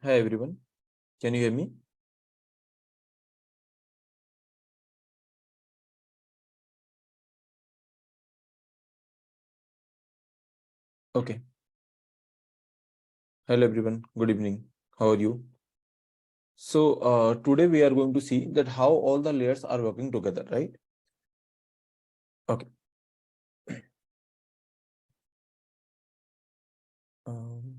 Hi everyone, can you hear me? Okay. Hello everyone, good evening. How are you? So today we are going to see that how all the layers are working together, right? Okay. Um,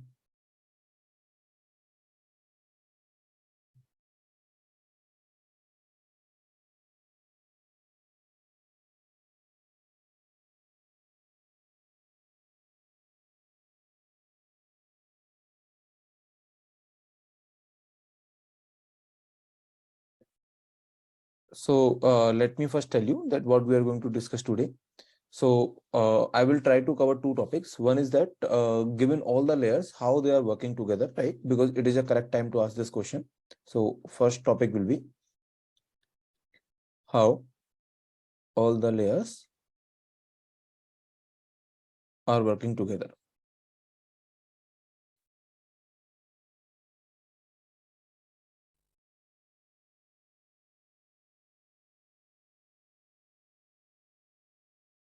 Let me first tell you that what we are going to discuss today. I will try to cover two topics. One is that given all the layers, how they are working together, right? Because it is a correct time to ask this question. So first topic will be how all the layers are working together.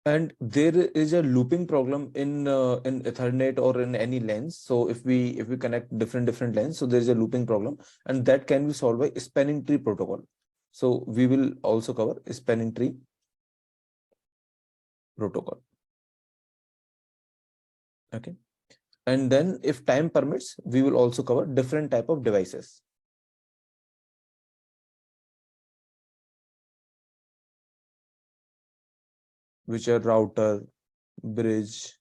And there is a looping problem in Ethernet or in any lens. So if we connect different lens, so there is a looping problem, and that can be solved by spanning tree protocol. So we will also cover spanning tree protocol. Okay, and then if time permits, we will also cover different type of devices, which are router, bridge,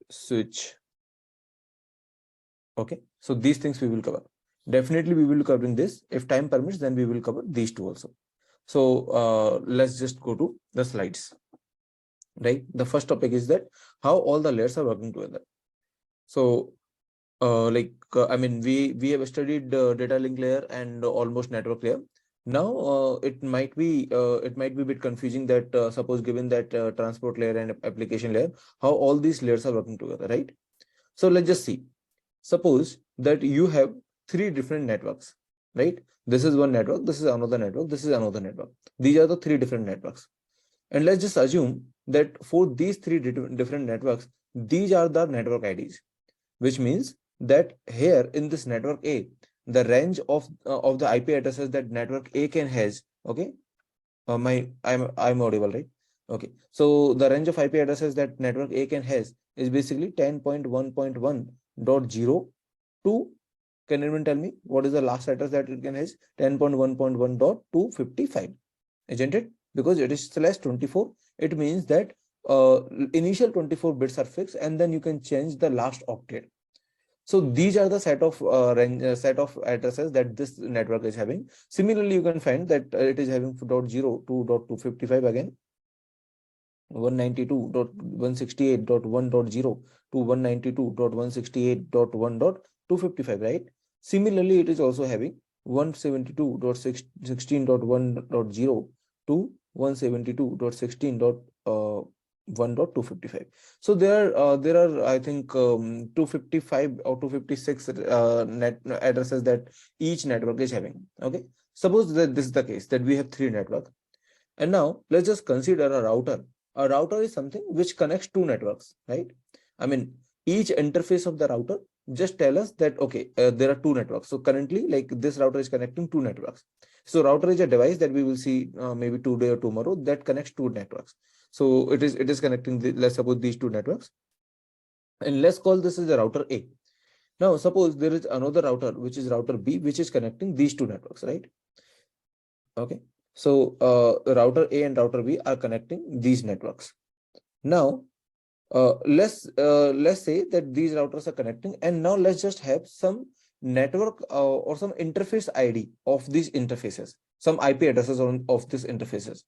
switch. Okay, so these things we will cover. Definitely we will cover in this. If time permits, then we will cover these two also. So let's just go to the slides, right? The first topic is that how all the layers are working together. So I mean, we have studied data link layer and almost network layer. Now it might be a bit confusing that suppose given that transport layer and application layer, how all these layers are working together, right? So let's just see. Suppose that you have three different networks, right? This is one network, this is another network, this is another network. These are the three different networks. And let's just assume that for these three different networks, these are the network IDs, which means that here in this network A, the range of the IP addresses that network A can has, okay? I'm audible, right? Okay. So the range of IP addresses that network A can has is basically 10.1.1.0 to, can anyone tell me what is the last address that it can has? 10.1.1.255, isn't it? Because it is /24, it means that initial 24 bits are fixed and then you can change the last octet. So these are the set of addresses that this network is having. Similarly, you can find that it is having .0 to .255 again, 192.168.1.0 to 192.168.1.255, right? Similarly, it is also having 172.16.1.0 to 172.16.1.255. So there are I think 255 or 256 net addresses that each network is having. Okay, suppose that this is the case that we have three networks, and now let's just consider a router. A router is something which connects two networks, right? I mean, each interface of the router just tell us that, okay, there are two networks. So currently, like this router is connecting two networks. So router is a device that we will see maybe today or tomorrow that connects two networks. So it is connecting, let's suppose these two networks. And let's call this as a router A. Now, suppose there is another router, which is router B, which is connecting these two networks, right? Okay. So router A and router B are connecting these networks. Now, let's say that these routers are connecting, and now let's just have some network or some interface ID of these interfaces, some IP addresses of these interfaces.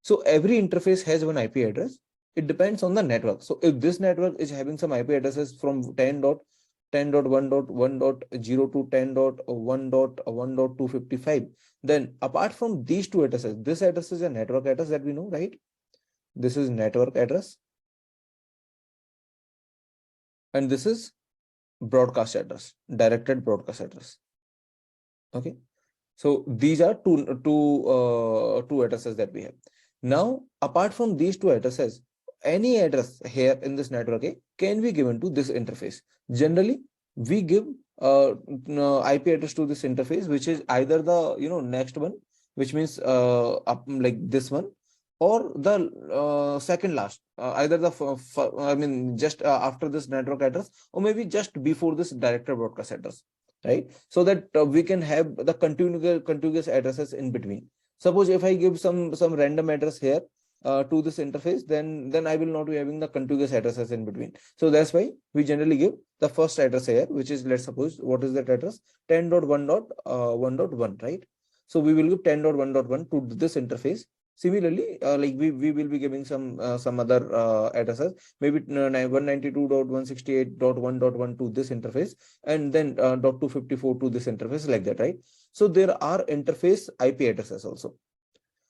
So every interface has one IP address. It depends on the network. So if this network is having some IP addresses from 10.10.1.1.0 to 10.1.1.255, then apart from these two addresses, this address is a network address that we know, right? This is network address, and this is broadcast address, directed broadcast address. Okay. So these are two addresses that we have. Now, apart from these two addresses, any address here in this network can be given to this interface. Generally, we give IP address to this interface, which is either the next one, which means like this one, or the second last, either the I mean just after this network address, or maybe just before this directed broadcast address, right? So that we can have the contiguous addresses in between. Suppose if I give some random address here to this interface, then I will not be having the contiguous addresses in between. So that's why we generally give the first address here, which is, let's suppose, what is that address? 10.1.1.1, right? So we will give 10.1.1 to this interface. Similarly, like we will be giving some other addresses, maybe 192.168.1.1 to this interface, and then .254 to this interface, like that, right? So there are interface IP addresses also.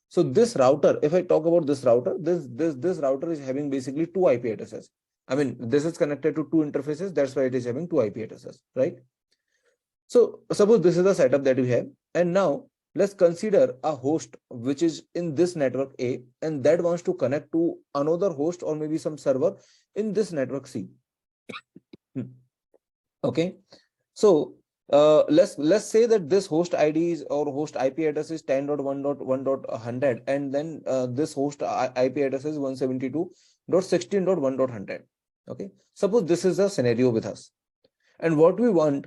So this router, if I talk about this router, this router is having basically two IP addresses. I mean, this is connected to two interfaces. That's why it is having two IP addresses, right? So suppose this is the setup that we have, and now let's consider a host which is in this network A, and that wants to connect to another host or maybe some server in this network C. Okay, so let's say that this host ID is, or host IP address is 10.1.1.100, and then this host IP address is 172.16.1.100. Okay, suppose this is a scenario with us, and what we want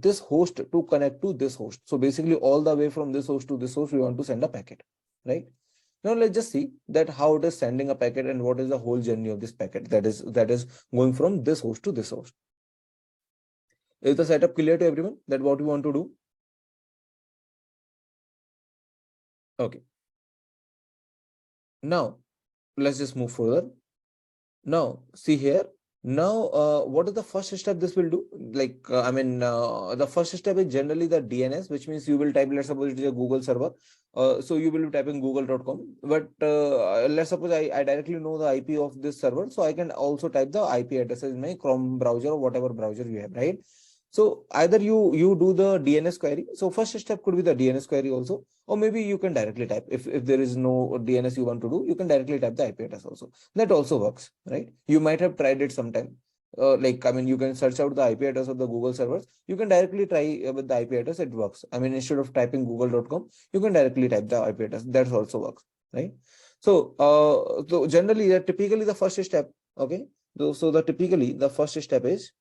this host to connect to this host. So basically, all the way from this host to this host, we want to send a packet, right? Now let's just see that how it is sending a packet and what is the whole journey of this packet that is going from this host to this host. Is the setup clear to everyone that what we want to do? Okay. Now let's just move further. Now see here. Now, what is the first step this will do? Like, I mean, the first step is generally the DNS, which means you will type, let's suppose it is a Google server. So you will be typing google.com. But let's suppose I directly know the IP of this server. So I can also type the IP addresses in my Chrome browser or whatever browser you have, right? So either you do the DNS query. So first step could be the DNS query also, or maybe you can directly type. If there is no DNS you want to do, you can directly type the IP address also. That also works, right? You might have tried it sometime. Like, I mean, you can search out the IP address of the Google servers. You can directly try with the IP address. It works. I mean, instead of typing google.com, you can directly type the IP address. That also works, right? So, so generally, typically the first step, okay. So typically the first step is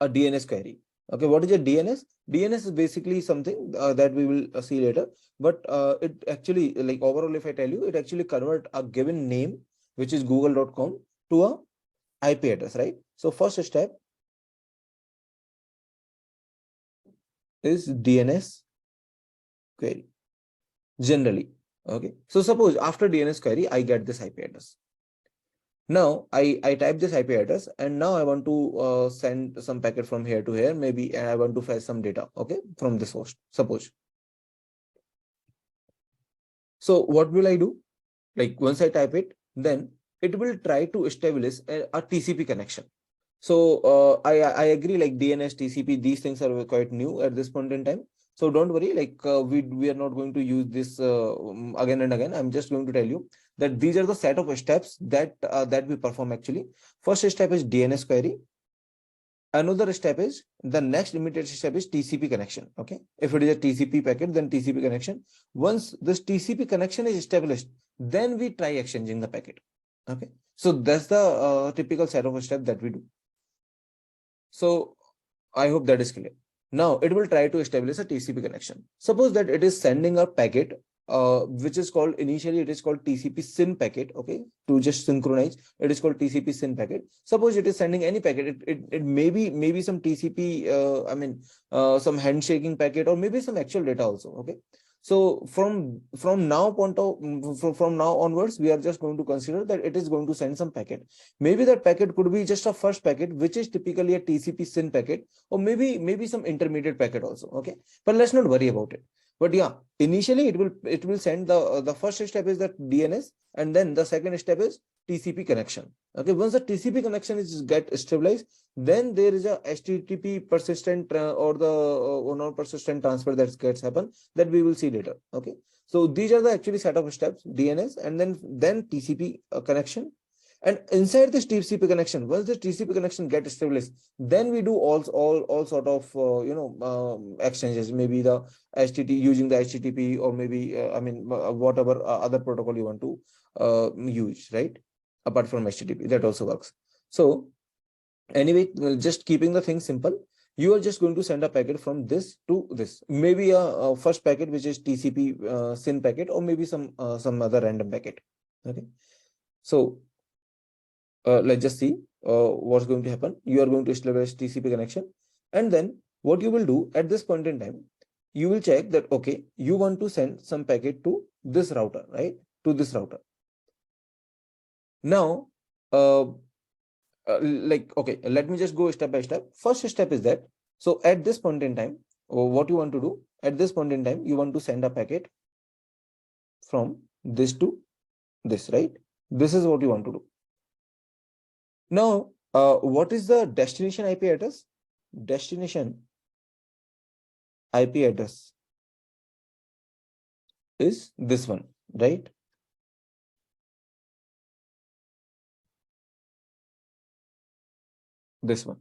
a DNS query. Okay, what is a DNS? DNS is basically something that we will see later, but it actually, like, overall, if I tell you, it actually convert a given name, which is google.com, to a IP address, right? So first step is DNS query, generally. Okay, so suppose after DNS query, I get this IP address. Now I type this IP address, and now I want to send some packet from here to here, maybe, and I want to fetch some data, okay, from this host, suppose. So what will I do? Like, once I type it, then it will try to establish a TCP connection. So I agree, like DNS, TCP, these things are quite new at this point in time. So don't worry, like we are not going to use this again and again. I'm just going to tell you that these are the set of steps that that we perform actually. First step is DNS query. Another step is, the next immediate step is TCP connection. Okay, if it is a TCP packet, then TCP connection. Once this TCP connection is established, then we try exchanging the packet. Okay, so that's the typical set of steps that we do. So I hope that is clear. Now it will try to establish a TCP connection. Suppose that it is sending a packet, which is called, initially it is called TCP SYN packet. Okay, to just synchronize, it is called TCP SYN packet. Suppose it is sending any packet, it may be some TCP, I mean, some handshaking packet, or maybe some actual data also. Okay, so from now onwards, we are just going to consider that it is going to send some packet. Maybe that packet could be just a first packet, which is typically a TCP SYN packet, or maybe some intermediate packet also. Okay, but let's not worry about it. But yeah, initially it will send the first step is that DNS, and then the second step is TCP connection. Okay, once the TCP connection is get stabilized, then there is a HTTP persistent or the non-persistent transfer that gets happen, that we will see later. Okay, so these are the actually set of steps: DNS, and then TCP connection. And inside this TCP connection, once the TCP connection gets established, then we do all sort of exchanges, maybe the HTTP, using the HTTP, or maybe whatever other protocol you want to use, right? Apart from HTTP, that also works. So anyway, just keeping the thing simple, you are just going to send a packet from this to this, maybe a first packet which is TCP SYN packet, or maybe some other random packet. Okay, so let's just see what's going to happen. You are going to establish TCP connection, and then what you will do at this point in time, you will check that, okay, you want to send some packet to this router, right? To this router. Now, okay, let me just go step by step. First step is that, so at this point in time, what you want to do at this point in time, you want to send a packet from this to this, right? This is what you want to do. Now, what is the destination IP address? Destination IP address is this one, right? This one.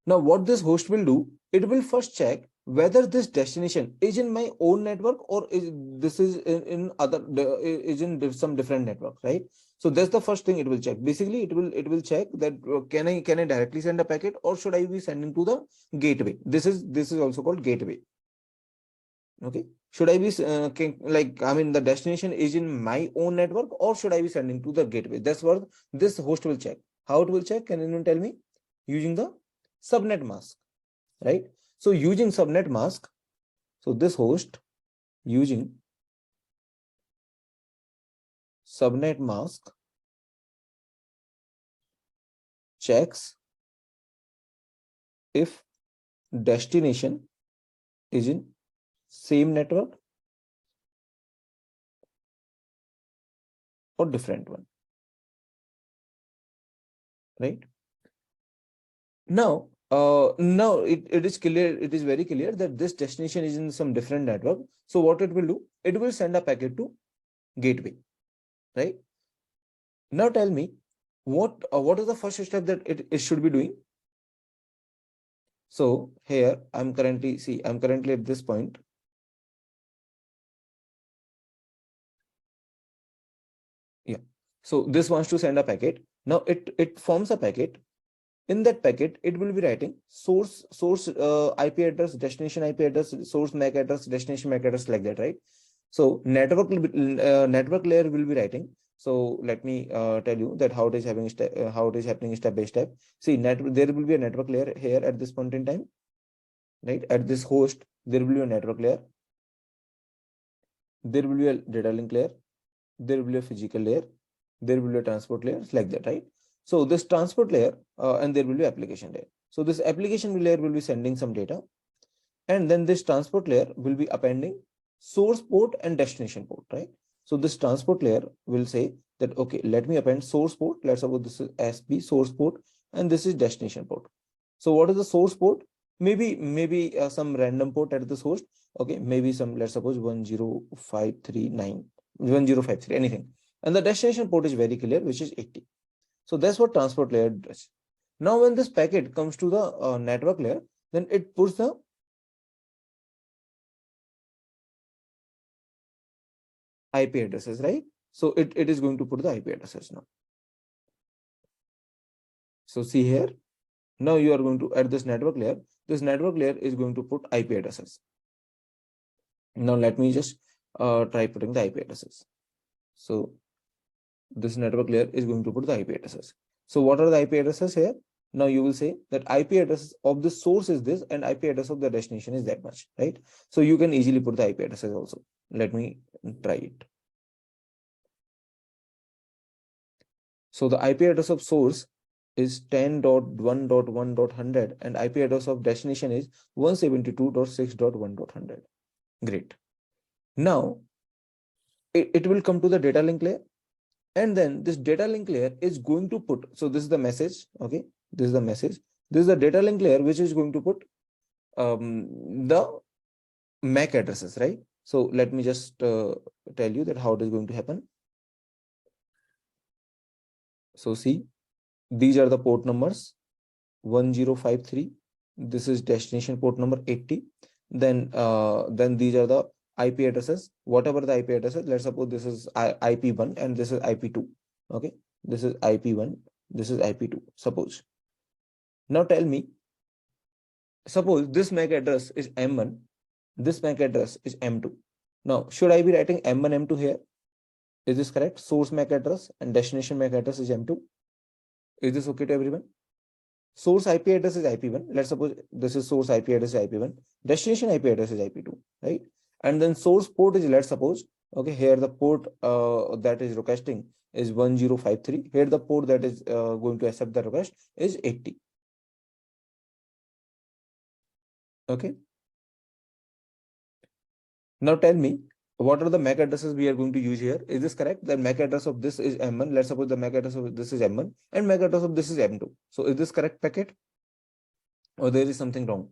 Now, what this host will do, it will first check whether this destination is in my own network, or is this is in other, is in some different network, right? So that's the first thing it will check. Basically, it will check that can I directly send a packet, or should I be sending to the gateway? This is also called gateway. Okay, should I be the destination is in my own network, or should I be sending to the gateway? That's what this host will check. How it will check? Can anyone tell me? Using the subnet mask, right? So using subnet mask, so this host using subnet mask checks if destination is in same network or different one, right? Now, it is clear, it is very clear that this destination is in some different network. So what it will do, it will send a packet to gateway, right? Now tell me, what is the first step that it should be doing? So here I'm currently at this point. Yeah. So this wants to send a packet. Now it forms a packet. In that packet, it will be writing source IP address, destination IP address, source MAC address, destination MAC address, like that, right? So network layer will be writing. So let me tell you that how it is happening step by step. See, there will be a network layer here at this point in time, right? At this host, there will be a network layer. There will be a data link layer. There will be a physical layer. There will be a transport layer, like that, right? So this transport layer and there will be application layer. So this application layer will be sending some data, and then this transport layer will be appending source port and destination port, right? So this transport layer will say that, okay, let me append source port. Let's suppose this is SB source port, and this is destination port. So what is the source port? Maybe some random port at this host. Okay, maybe some, let's suppose 10539, 1053, anything. And the destination port is very clear, which is 80. So that's what transport layer does. Now, when this packet comes to the network layer, then it puts the IP addresses, right? So it is going to put the IP addresses now. So see here, now you are going to, at this network layer is going to put IP addresses. Now let me just try putting the IP addresses. So this network layer is going to put the IP addresses. So what are the IP addresses here? Now you will say that IP address of the source is this, and IP address of the destination is that much, right? So you can easily put the IP addresses also. Let me try it. So the IP address of source is 10.1.1.100, and IP address of destination is 172.6.1.100. Great. Now it will come to the data link layer, and then this data link layer is going to put, so this is the message, okay, this is the message, this is the data link layer which is going to put the MAC addresses, right? So let me just tell you that how it is going to happen. So see, these are the port numbers 1053. This is destination port number 80. Then these are the IP addresses, whatever the IP addresses. Let's suppose this is IP1 and this is IP2. Okay, this is IP1, this is IP2. Suppose. Now tell me, suppose this MAC address is M1, this MAC address is M2. Now, should I be writing M1, M2 here? Is this correct? Source MAC address and destination MAC address is M2. Is this okay to everyone? Source IP address is IP1. Let's suppose this is source IP address is IP1. Destination IP address is IP2, right? And then source port is, let's suppose, okay, here the port that is requesting is 1053. Here the port that is going to accept the request is 80. Okay. Now tell me, what are the MAC addresses we are going to use here? Is this correct? The MAC address of this is M1. Let's suppose the MAC address of this is M1 and MAC address of this is M2. So is this correct packet? Or there is something wrong?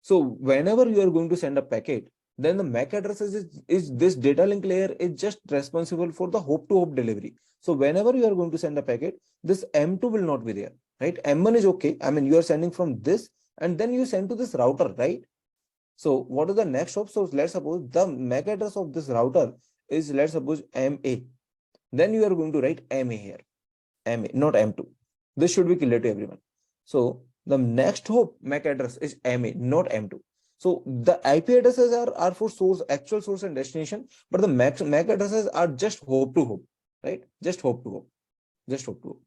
So whenever you are going to send a packet, then the MAC addresses is this data link layer is just responsible for the hop to hop delivery. So whenever you are going to send a packet, this M2 will not be there, right? M1 is okay. I mean, you are sending from this and then you send to this router, right? So what is the next hop? So let's suppose the MAC address of this router is, let's suppose, MA. Then you are going to write MA here, MA, not M2. This should be clear to everyone. So the next hop MAC address is MA, not M2. So the IP addresses are for source, actual source and destination, but the MAC addresses are just hop to hop, right? Just hop to hop, just hop to hop.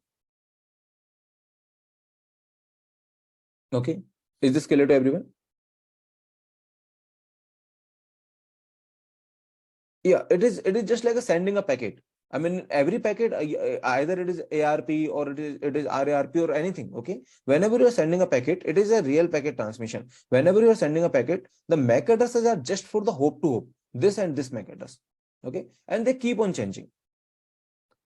Okay, is this clear to everyone? Yeah, it is just like a sending a packet. I mean, every packet, either it is ARP or it is RARP or anything. Okay. Whenever you are sending a packet, it is a real packet transmission. Whenever you are sending a packet, the MAC addresses are just for the hop to hop, this and this MAC address. Okay. And they keep on changing.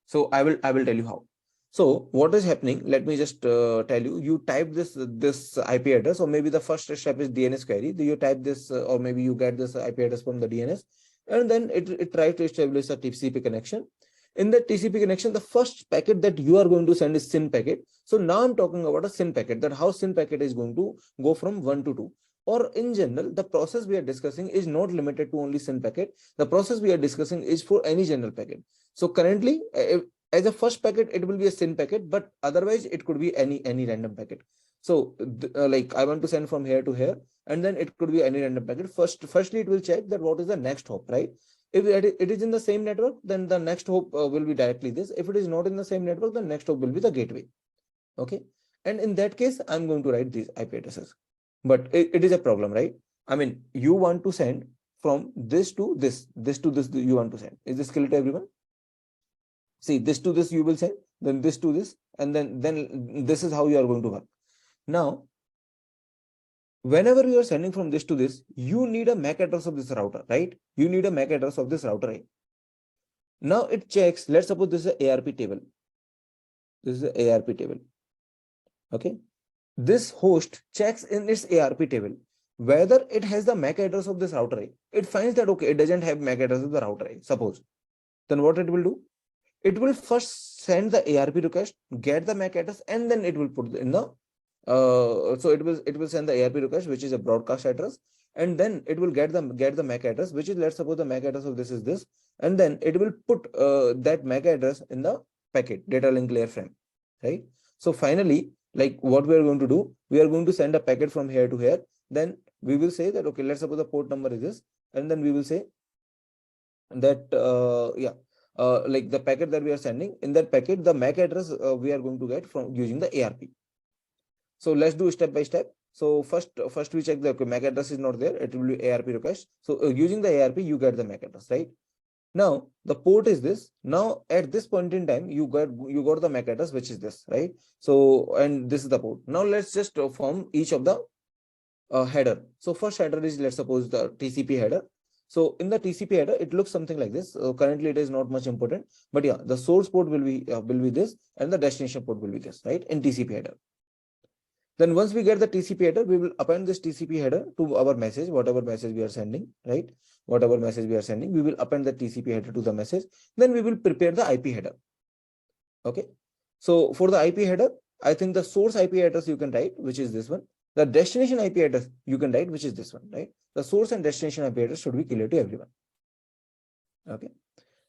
So I will tell you how. So what is happening? Let me just tell you. You type this IP address, or maybe the first step is DNS query. You type this, or maybe you get this IP address from the DNS, and then it tries to establish a TCP connection. In the TCP connection, the first packet that you are going to send is SYN packet. So now I'm talking about a SYN packet, that how SYN packet is going to go from 1 to 2. Or in general, the process we are discussing is not limited to only SYN packet. The process we are discussing is for any general packet. So currently, as a first packet, it will be a SYN packet, but otherwise it could be any random packet. So like I want to send from here to here, and then it could be any random packet. Firstly, it will check that what is the next hop, right? If it is in the same network, then the next hop will be directly this. If it is not in the same network, the next hop will be the gateway. Okay. And in that case, I'm going to write these IP addresses. But it is a problem, right? I mean, you want to send from this to this to this you want to send. Is this clear to everyone? See, this to this you will send, then this to this, and then this is how you are going to work. Now, whenever you are sending from this to this, you need a MAC address of this router, right? You need a MAC address of this router. Right? Now it checks, let's suppose this is an ARP table. This is an ARP table. Okay. This host checks in its ARP table whether it has the MAC address of this router. It finds that, okay, it doesn't have MAC address of the router, suppose. Then what it will do? It will first send the ARP request, get the MAC address, and then it will put in the so it will send the ARP request, which is a broadcast address, and then it will get the MAC address, which is, let's suppose the MAC address of this is this, and then it will put that MAC address in the packet data link layer frame, right? So finally, like what we are going to do, we are going to send a packet from here to here. Then we will say that, okay, let's suppose the port number is this, and then we will say that like the packet that we are sending, in that packet, the MAC address we are going to get from using the ARP. So let's do step by step. So first we check the MAC address is not there. It will be ARP request. So using the ARP, you get the MAC address, right? Now the port is this. Now at this point in time, you got the MAC address, which is this, right? So, and this is the port. Now let's just form each of the header. So first header is, let's suppose, the TCP header. So in the TCP header, it looks something like this. Currently, it is not much important, but yeah, the source port will be this, and the destination port will be this, right? In TCP header. Then once we get the TCP header, we will append this TCP header to our message, whatever message we are sending, right? Whatever message we are sending, we will append the TCP header to the message. Then we will prepare the IP header. Okay. So for the IP header, I think the source IP address you can write, which is this one. The destination IP address you can write, which is this one, right? The source and destination IP address should be clear to everyone. Okay.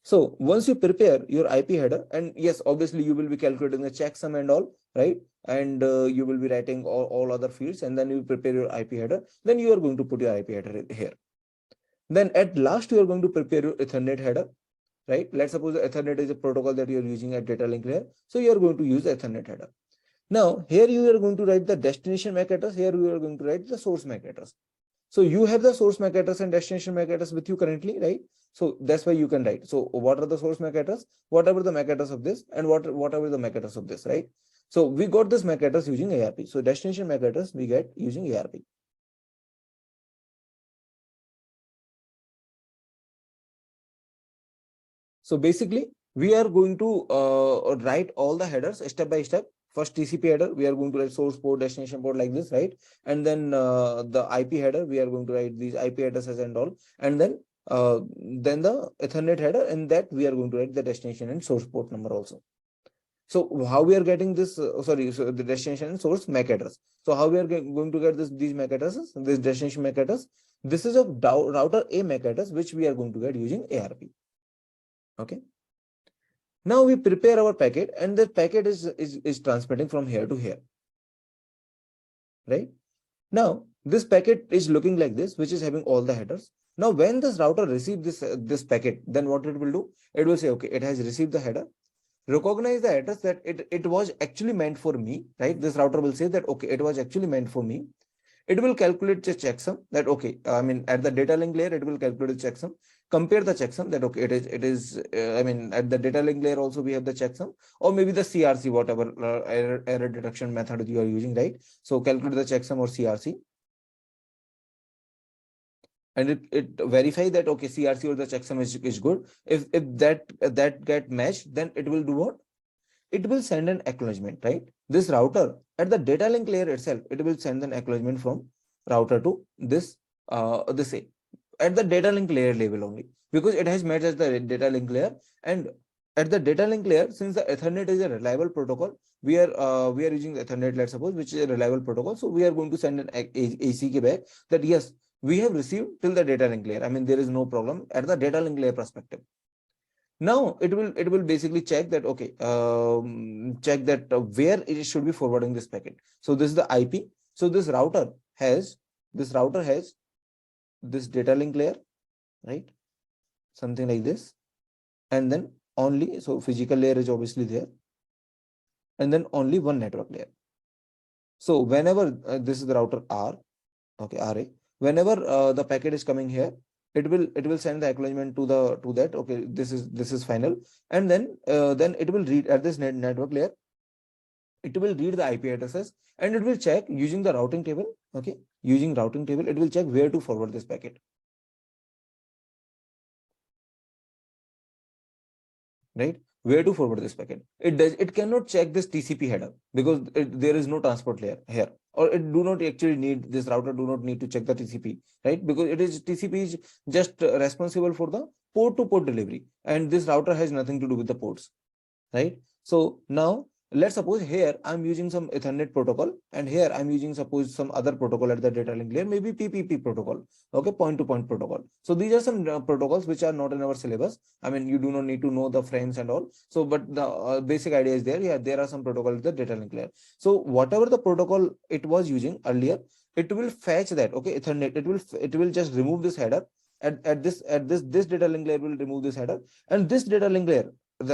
So once you prepare your IP header, and yes, obviously you will be calculating the checksum and all, right? And you will be writing all other fields, and then you prepare your IP header. Then you are going to put your IP header here. Then at last, you are going to prepare your Ethernet header, right? Let's suppose Ethernet is a protocol that you are using at data link layer. So you are going to use Ethernet header. Now, here you are going to write the destination MAC address. Here you are going to write the source MAC address. So you have the source MAC address and destination MAC address with you currently, right? So that's why you can write. So what are the source MAC address? Whatever the MAC address of this, and whatever the MAC address of this, right? So we got this MAC address using ARP. So destination MAC address we get using ARP. So basically, we are going to write all the headers step by step. First TCP header, we are going to write source port, destination port like this, right? And then the IP header, we are going to write these IP addresses and all. And then the Ethernet header, and that we are going to write the destination and source port number also. So how we are getting this? So the destination and source MAC address. So how we are going to get these MAC addresses? This destination MAC address. This is a router A MAC address, which we are going to get using ARP. Okay. Now we prepare our packet, and the packet is transmitting from here to here. Right? Now this packet is looking like this, which is having all the headers. Now when this router receives this packet, then what it will do? It will say, okay, it has received the header. Recognize the address that it was actually meant for me, right? This router will say that, okay, it was actually meant for me. It will calculate the checksum that, okay, I mean, at the data link layer, it will calculate the checksum, compare the checksum that, okay, it is I mean, at the data link layer also we have the checksum, or maybe the CRC, whatever error detection method you are using, right? So calculate the checksum or CRC. And it verify that, okay, CRC or the checksum is good. If that get matched, then it will do what? It will send an acknowledgement, right? This router at the data link layer itself, it will send an acknowledgement from router to this this A at the data link layer level only, because it has matched as the data link layer. And at the data link layer, since the Ethernet is a reliable protocol, we are using Ethernet, let's suppose, which is a reliable protocol. So we are going to send an ACK back that yes, we have received till the data link layer. I mean, there is no problem at the data link layer perspective. Now it will basically check that, okay, check that where it should be forwarding this packet. So this is the IP. So this router has this data link layer, right? Something like this. And then only, so physical layer is obviously there. And then only one network layer. So whenever this is the router R, okay, RA, whenever the packet is coming here, it will send the acknowledgement to that, okay, this is final. And then it will read at this network layer, it will read the IP addresses, and it will check using the routing table. Okay, using routing table, it will check where to forward this packet, right? Where to forward this packet. It cannot check this TCP header because there is no transport layer here, or it do not actually need, this router do not need to check the TCP, right? Because TCP is just responsible for the port to port delivery, and this router has nothing to do with the ports, right? So now let's suppose here I'm using some Ethernet protocol, and here I'm using suppose some other protocol at the data link layer, maybe PPP protocol, okay, point to point protocol. So these are some protocols which are not in our syllabus. I mean, you do not need to know the frames and all. So, but the basic idea is there. Yeah, there are some protocols at the data link layer. So whatever the protocol it was using earlier, it will fetch that, okay, Ethernet. It will just remove this header at this data link layer will remove this header, and this data link layer,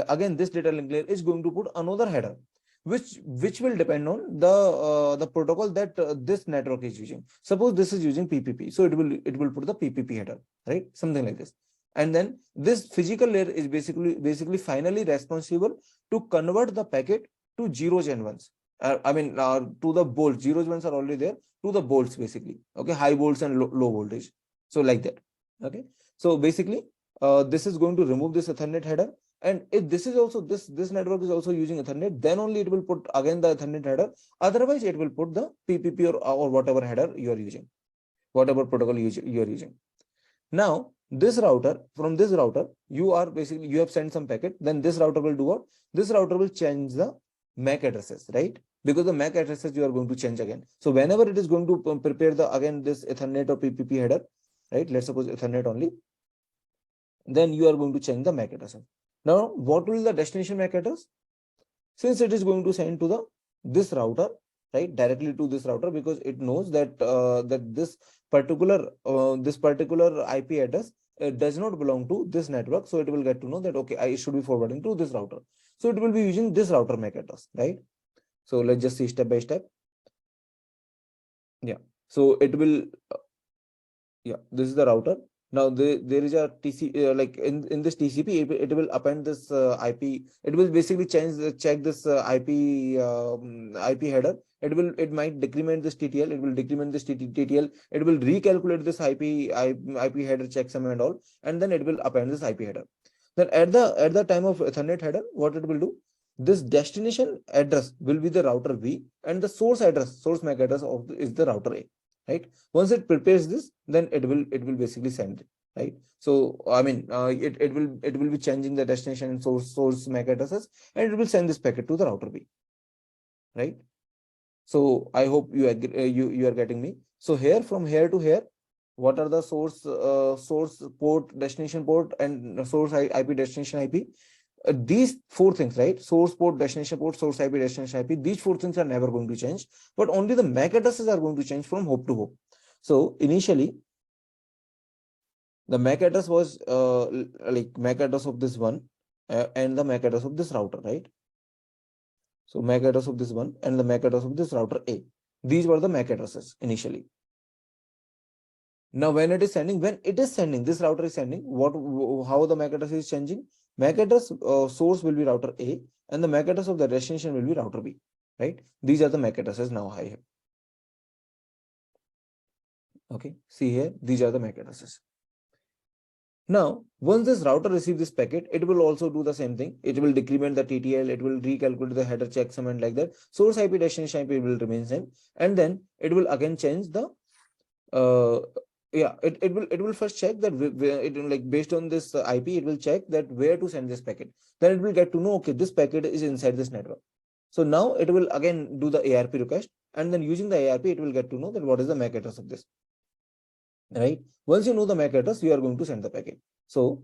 again this data link layer is going to put another header which will depend on the protocol that this network is using. Suppose this is using PPP, so it will put the PPP header, right? Something like this. And then this physical layer is basically finally responsible to convert the packet to zeros and ones. to the bolts. Zeros ones are already there to the bolts basically. Okay, high volts and low voltage. So like that. Okay. So basically, this is going to remove this Ethernet header. And if this is also this network is also using Ethernet, then only it will put again the Ethernet header. Otherwise, it will put the PPP or whatever header you are using, whatever protocol you are using. Now, this router, from this router, you have sent some packet. Then this router will do what? This router will change the MAC addresses, right? Because the MAC addresses you are going to change again. So whenever it is going to prepare the again this Ethernet or PPP header, right? Let's suppose Ethernet only. Then you are going to change the MAC address. Now, what will the destination MAC address? Since it is going to send to this router, right, directly to this router, because it knows that this particular IP address does not belong to this network, so it will get to know that okay, I should be forwarding to this router. So it will be using this router MAC address, right? So let's just see step by step. Yeah. So it will. Yeah, this is the router. Now there is a TCP, like in this TCP, it will append this IP. It will basically check this IP header. It might decrement this TTL. It will decrement this TTL. It will recalculate this IP header checksum and all, and then it will append this IP header. Then at the time of Ethernet header, what it will do? This destination address will be the router V, and the source MAC address is the router A. Right. Once it prepares this, then it will basically send it. Right. So it will be changing the destination and source MAC addresses, and it will send this packet to the router B. Right. So I hope you agree, you are getting me. So here, from here to here, what are the source port, destination port, and source IP, destination IP? These four things, right? Source port, destination port, source IP, destination IP. These four things are never going to change, but only the MAC addresses are going to change from hop to hop. So initially, the MAC address was like MAC address of this one and the MAC address of this router, right? So MAC address of this one and the MAC address of this router A. These were the MAC addresses initially. Now, when it is sending, this router is sending, how the MAC address is changing? MAC address source will be router A, and the MAC address of the destination will be router B, right? These are the MAC addresses now I have. Okay, see here, these are the MAC addresses. Now, once this router receives this packet, it will also do the same thing. It will decrement the TTL, it will recalculate the header checksum and like that. Source IP, destination IP will remain same, and then it will again change the it will first check that like based on this IP, it will check that where to send this packet. Then it will get to know, okay, this packet is inside this network. So now it will again do the ARP request, and then using the ARP, it will get to know that what is the MAC address of this. Right? Once you know the MAC address, you are going to send the packet. So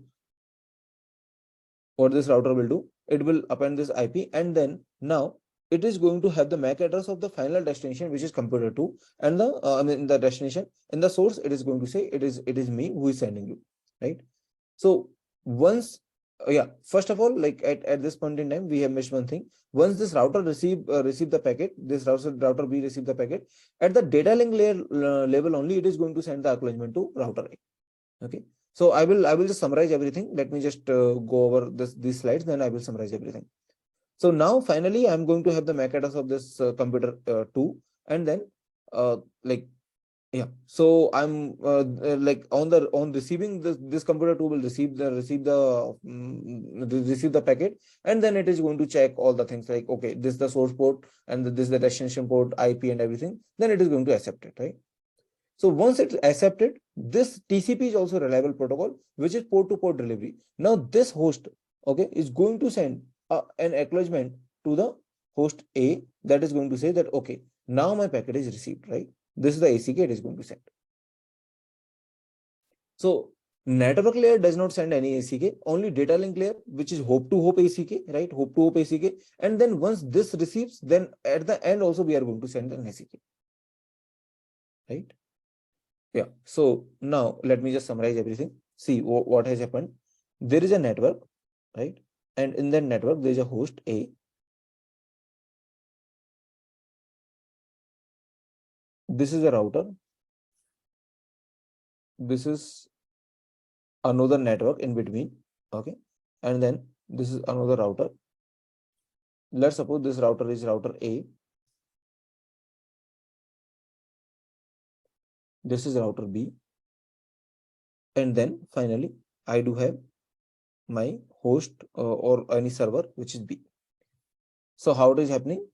what this router will do, it will append this IP, and then now it is going to have the MAC address of the final destination, which is computer 2, and the destination. In the source, it is going to say it is me who is sending you, right? So once first of all, like at this point in time, we have missed one thing. Once this router receive the packet, this router B receive the packet, at the data link layer level only, it is going to send the acknowledgement to router A. Okay. So I will just summarize everything. Let me just go over these slides, then I will summarize everything. So now finally, I'm going to have the MAC address of this computer 2, and then so I'm like on receiving this computer 2 will receive the packet, and then it is going to check all the things like, okay, this is the source port and this is the destination port, IP and everything. Then it is going to accept it, right? So once it's accepted, this TCP is also reliable protocol, which is port to port delivery. Now this host, okay, is going to send an acknowledgement to the host A, that is going to say that, okay, now my packet is received, right? This is the ACK it is going to send. So network layer does not send any ACK, only data link layer, which is hop to hop ACK, right? Hop to hop ACK. And then once this receives, then at the end also we are going to send an ACK, right? Yeah. So now let me just summarize everything. See what has happened. There is a network, right? And in that network, there is a host A. This is a router. This is another network in between. Okay. And then this is another router. Let's suppose this router is router A. This is router B. And then finally, I do have my host or any server, which is B. So how it is happening?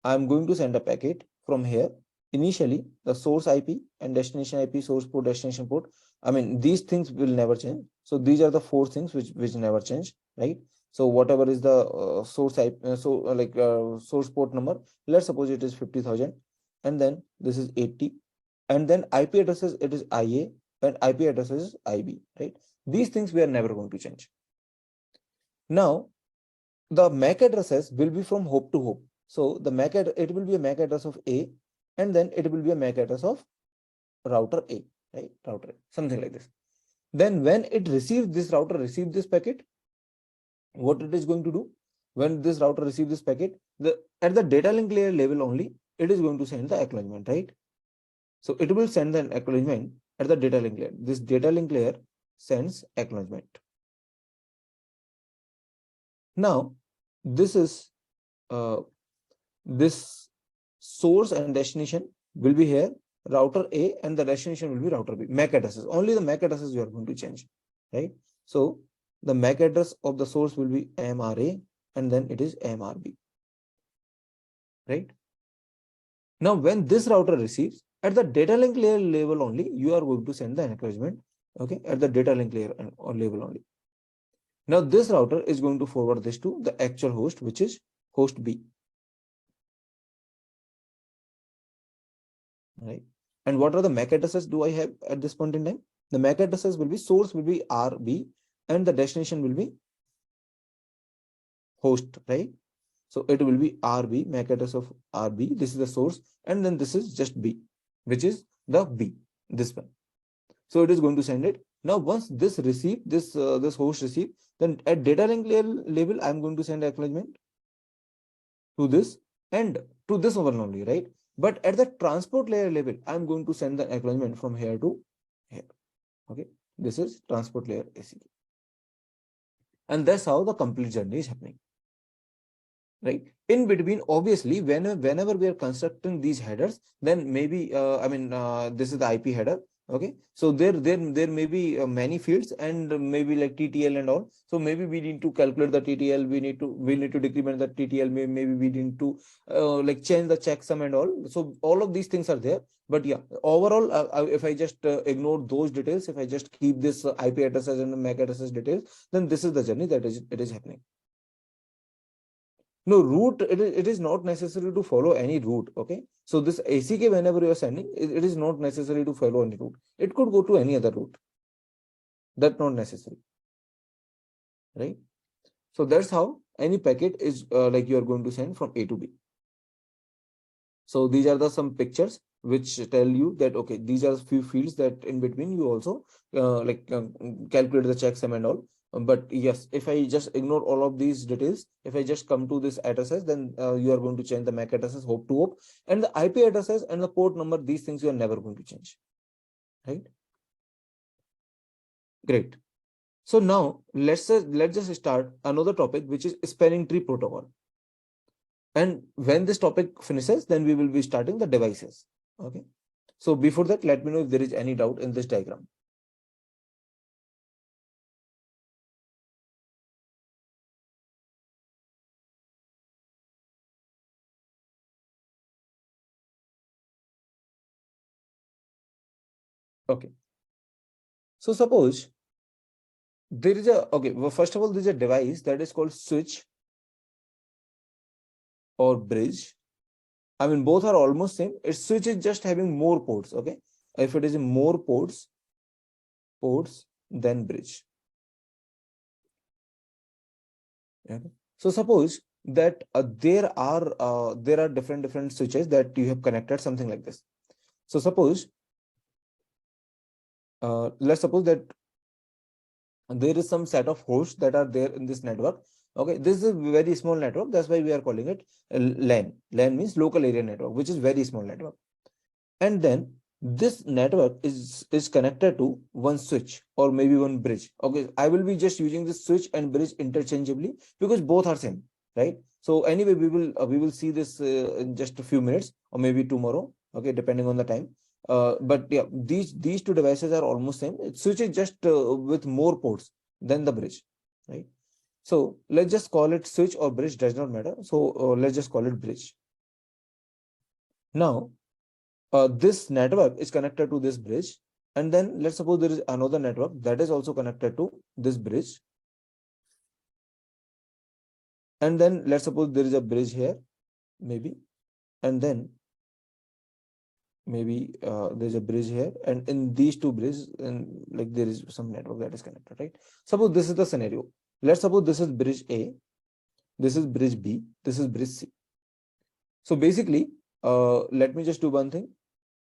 I'm going to send a packet from here. Initially, the source IP and destination IP, source port, destination port. I mean, these things will never change. So these are the four things which never change, right? So whatever is the source IP, source port number, let's suppose it is 50,000, and then this is 80, and then IP addresses, it is IA, and IP addresses is IB, right? These things we are never going to change. Now, the MAC addresses will be from hop to hop. So the MAC it will be a MAC address of A, and then it will be a MAC address of router A, right? Router A, something like this. Then when it receives this router receive this packet, what it is going to do? When this router receives this packet, at the data link layer level only, it is going to send the acknowledgement, right? So it will send an acknowledgement at the data link layer. This data link layer sends acknowledgement. Now, this is this source and destination will be here, router A, and the destination will be router B. MAC addresses, only the MAC addresses you are going to change, right? So the MAC address of the source will be AMRA, and then it is AMRB, right? Now, when this router receives, at the data link layer level only, you are going to send the acknowledgement, okay, at the data link layer or level only. Now, this router is going to forward this to the actual host, which is host B, right? And what are the MAC addresses do I have at this point in time? The MAC addresses will be source will be RB, and the destination will be host, right? So it will be RB, MAC address of RB. This is the source, and then this is just B, which is the B, this one. So it is going to send it. Now, once this receive, this host receive, then at data link layer level, I'm going to send acknowledgement to this and to this one only, right? But at the transport layer level, I'm going to send the acknowledgement from here to here. Okay, this is transport layer ACK. And that's how the complete journey is happening. Right, in between, obviously, whenever we are constructing these headers, then maybe this is the IP header. Okay, so there may be many fields and maybe like TTL and all. So maybe we need to calculate the TTL, we need to decrement the TTL, maybe we need to like change the checksum and all. So all of these things are there. But yeah, overall, if I just ignore those details, if I just keep this IP addresses and the MAC addresses details, then this is the journey that it is happening. No route, it is not necessary to follow any route. Okay, so this ACK, whenever you are sending, it is not necessary to follow any route. It could go to any other route. That's not necessary, right? So that's how any packet is like you are going to send from A to B. So these are the some pictures which tell you that okay, these are few fields that in between you also calculate the checksum and all. But yes, if I just ignore all of these details, if I just come to this addresses, then you are going to change the MAC addresses hop to hop, and the IP addresses and the port number. These things you are never going to change, right? Great. So now let's just start another topic, which is spanning tree protocol. And when this topic finishes, then we will be starting the devices. Okay. So before that, let me know if there is any doubt in this diagram. Okay. So suppose there is a, okay, well, first of all, there is a device that is called switch or bridge. I mean, both are almost same. Its switch is just having more ports. Okay. If it is more ports than bridge. Okay. So suppose that there are different switches that you have connected, something like this. So suppose let's suppose that there is some set of hosts that are there in this network. Okay, this is a very small network. That's why we are calling it LAN. LAN means local area network, which is very small network. And then this network is connected to one switch or maybe one bridge. Okay, I will be just using this switch and bridge interchangeably because both are same, right? So anyway, we will see this in just a few minutes or maybe tomorrow. Okay, depending on the time. But yeah, these two devices are almost same. Switch is just with more ports than the bridge, right? So let's just call it switch or bridge, does not matter. So let's just call it bridge. Now, this network is connected to this bridge, and then let's suppose there is another network that is also connected to this bridge, and then let's suppose there is a bridge here, maybe, and then maybe there's a bridge here, and in these two bridges, and like there is some network that is connected, right? Suppose this is the scenario. Let's suppose this is bridge A, this is bridge B, this is bridge C. So basically, let me just do one thing.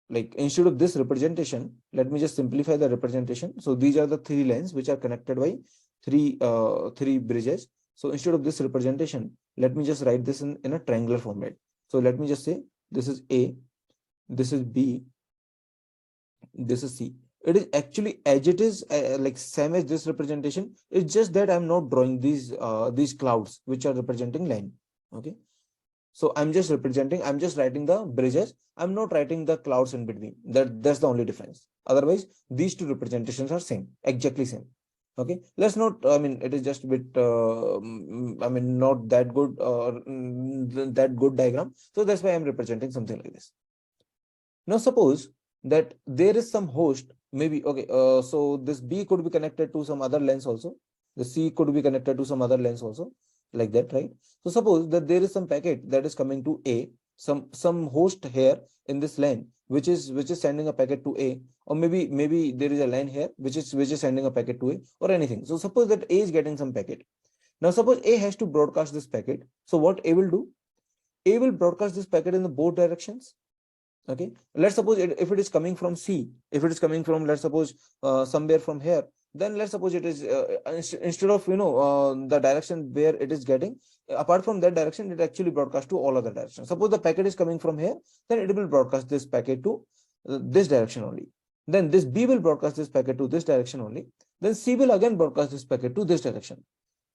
Like instead of this representation, let me just simplify the representation. So these are the three lanes which are connected by three bridges. So instead of this representation, let me just write this in a triangular format. So let me just say this is A, this is B, this is C. It is actually as it is like same as this representation. It's just that I'm not drawing these clouds which are representing line. Okay. So I'm just writing the bridges. I'm not writing the clouds in between. That's the only difference. Otherwise, these two representations are same, exactly same. Okay, let's not, I mean, it is just a bit, I mean, not that good, that good diagram. So that's why I'm representing something like this. Now, suppose that there is some host, maybe, okay, so this B could be connected to some other lens also. The C could be connected to some other lens also, like that, right? So suppose that there is some packet that is coming to A, some host here in this lane, which is sending a packet to A, or maybe there is a line here which is sending a packet to A, or anything. So suppose that A is getting some packet. Now suppose A has to broadcast this packet. So what A will do? A will broadcast this packet in the both directions. Okay, let's suppose if it is coming from C, if it is coming from, let's suppose somewhere from here, then let's suppose it is instead of the direction where it is getting, apart from that direction, it actually broadcasts to all other directions. Suppose the packet is coming from here, then it will broadcast this packet to this direction only. Then this B will broadcast this packet to this direction only. Then C will again broadcast this packet to this direction.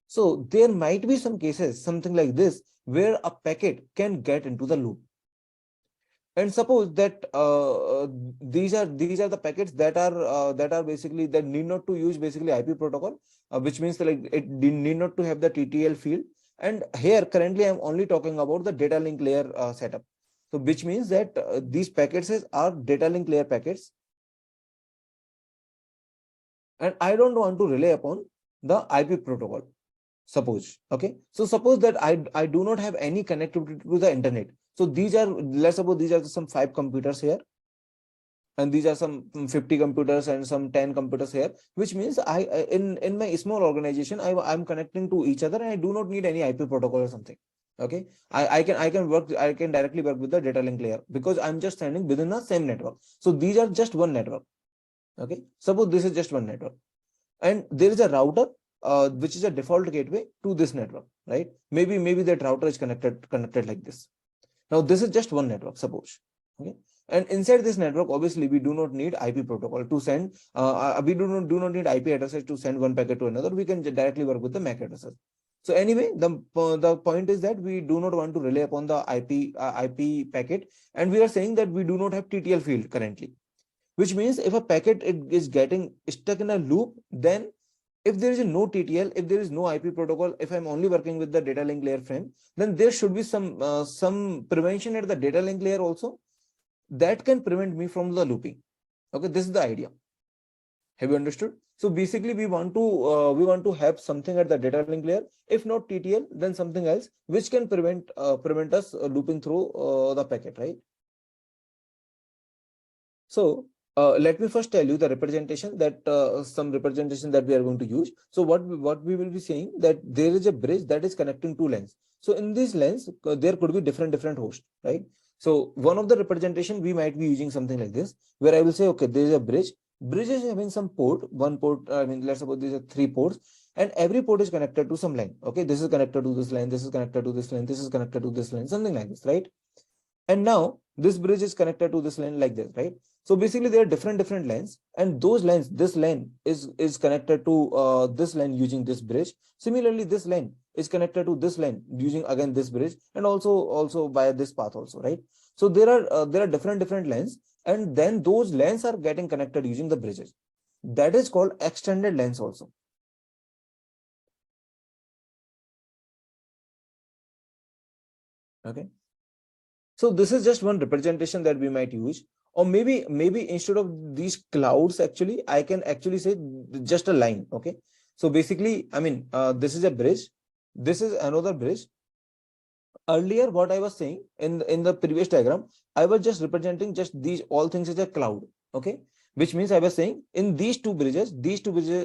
So there might be some cases, something like this, where a packet can get into the loop. And suppose that these are the packets that are basically that need not to use basically IP protocol, which means that, like, it need not to have the TTL field. And here currently I'm only talking about the data link layer setup. So which means that these packets are data link layer packets, and I don't want to rely upon the IP protocol. Suppose, okay, so suppose that I do not have any connectivity to the internet. So these are, let's suppose these are some 5 computers here, and these are some 50 computers and some 10 computers here, which means in my small organization, I'm connecting to each other, and I do not need any IP protocol or something. Okay, I can directly work with the data link layer, because I'm just standing within the same network. So these are just one network. Okay, suppose this is just one network, and there is a router which is a default gateway to this network, right? Maybe that router is connected like this. Now this is just one network, suppose. Okay, and inside this network, obviously we do not need IP protocol to send. We do not need IP addresses to send one packet to another. We can directly work with the MAC addresses. So anyway, the point is that we do not want to rely upon the IP packet, and we are saying that we do not have TTL field currently, which means if a packet is getting stuck in a loop, then if there is no TTL, if there is no IP protocol, if I'm only working with the data link layer frame, then there should be some prevention at the data link layer also that can prevent me from the looping. Okay, this is the idea. Have you understood? So basically, we want to have something at the data link layer. If not TTL, then something else which can prevent us looping through the packet, right? So let me first tell you the representation that some representation that we are going to use. So what we will be saying, that there is a bridge that is connecting two lanes. So in this lanes, there could be different hosts, right? So one of the representation we might be using something like this, where I will say, okay, there is a bridge. Bridge is having some port, one port. I mean, let's suppose these are 3 ports, and every port is connected to some line. Okay, this is connected to this line, this is connected to this line, this is connected to this line, something like this, right? And now this bridge is connected to this line like this, right? So basically there are different lines, and those lines, this line is connected to this line using this bridge. Similarly, this line is connected to this line using again this bridge, and also via this path also, right? So there are different lines, and then those lanes are getting connected using the bridges. That is called extended lanes also. Okay. So this is just one representation that we might use, or maybe instead of these clouds, actually, I can actually say just a line. Okay. So basically, I mean, this is a bridge. This is another bridge. Earlier, what I was saying in the previous diagram, I was just representing just these all things as a cloud. Okay. Which means I was saying in these two bridges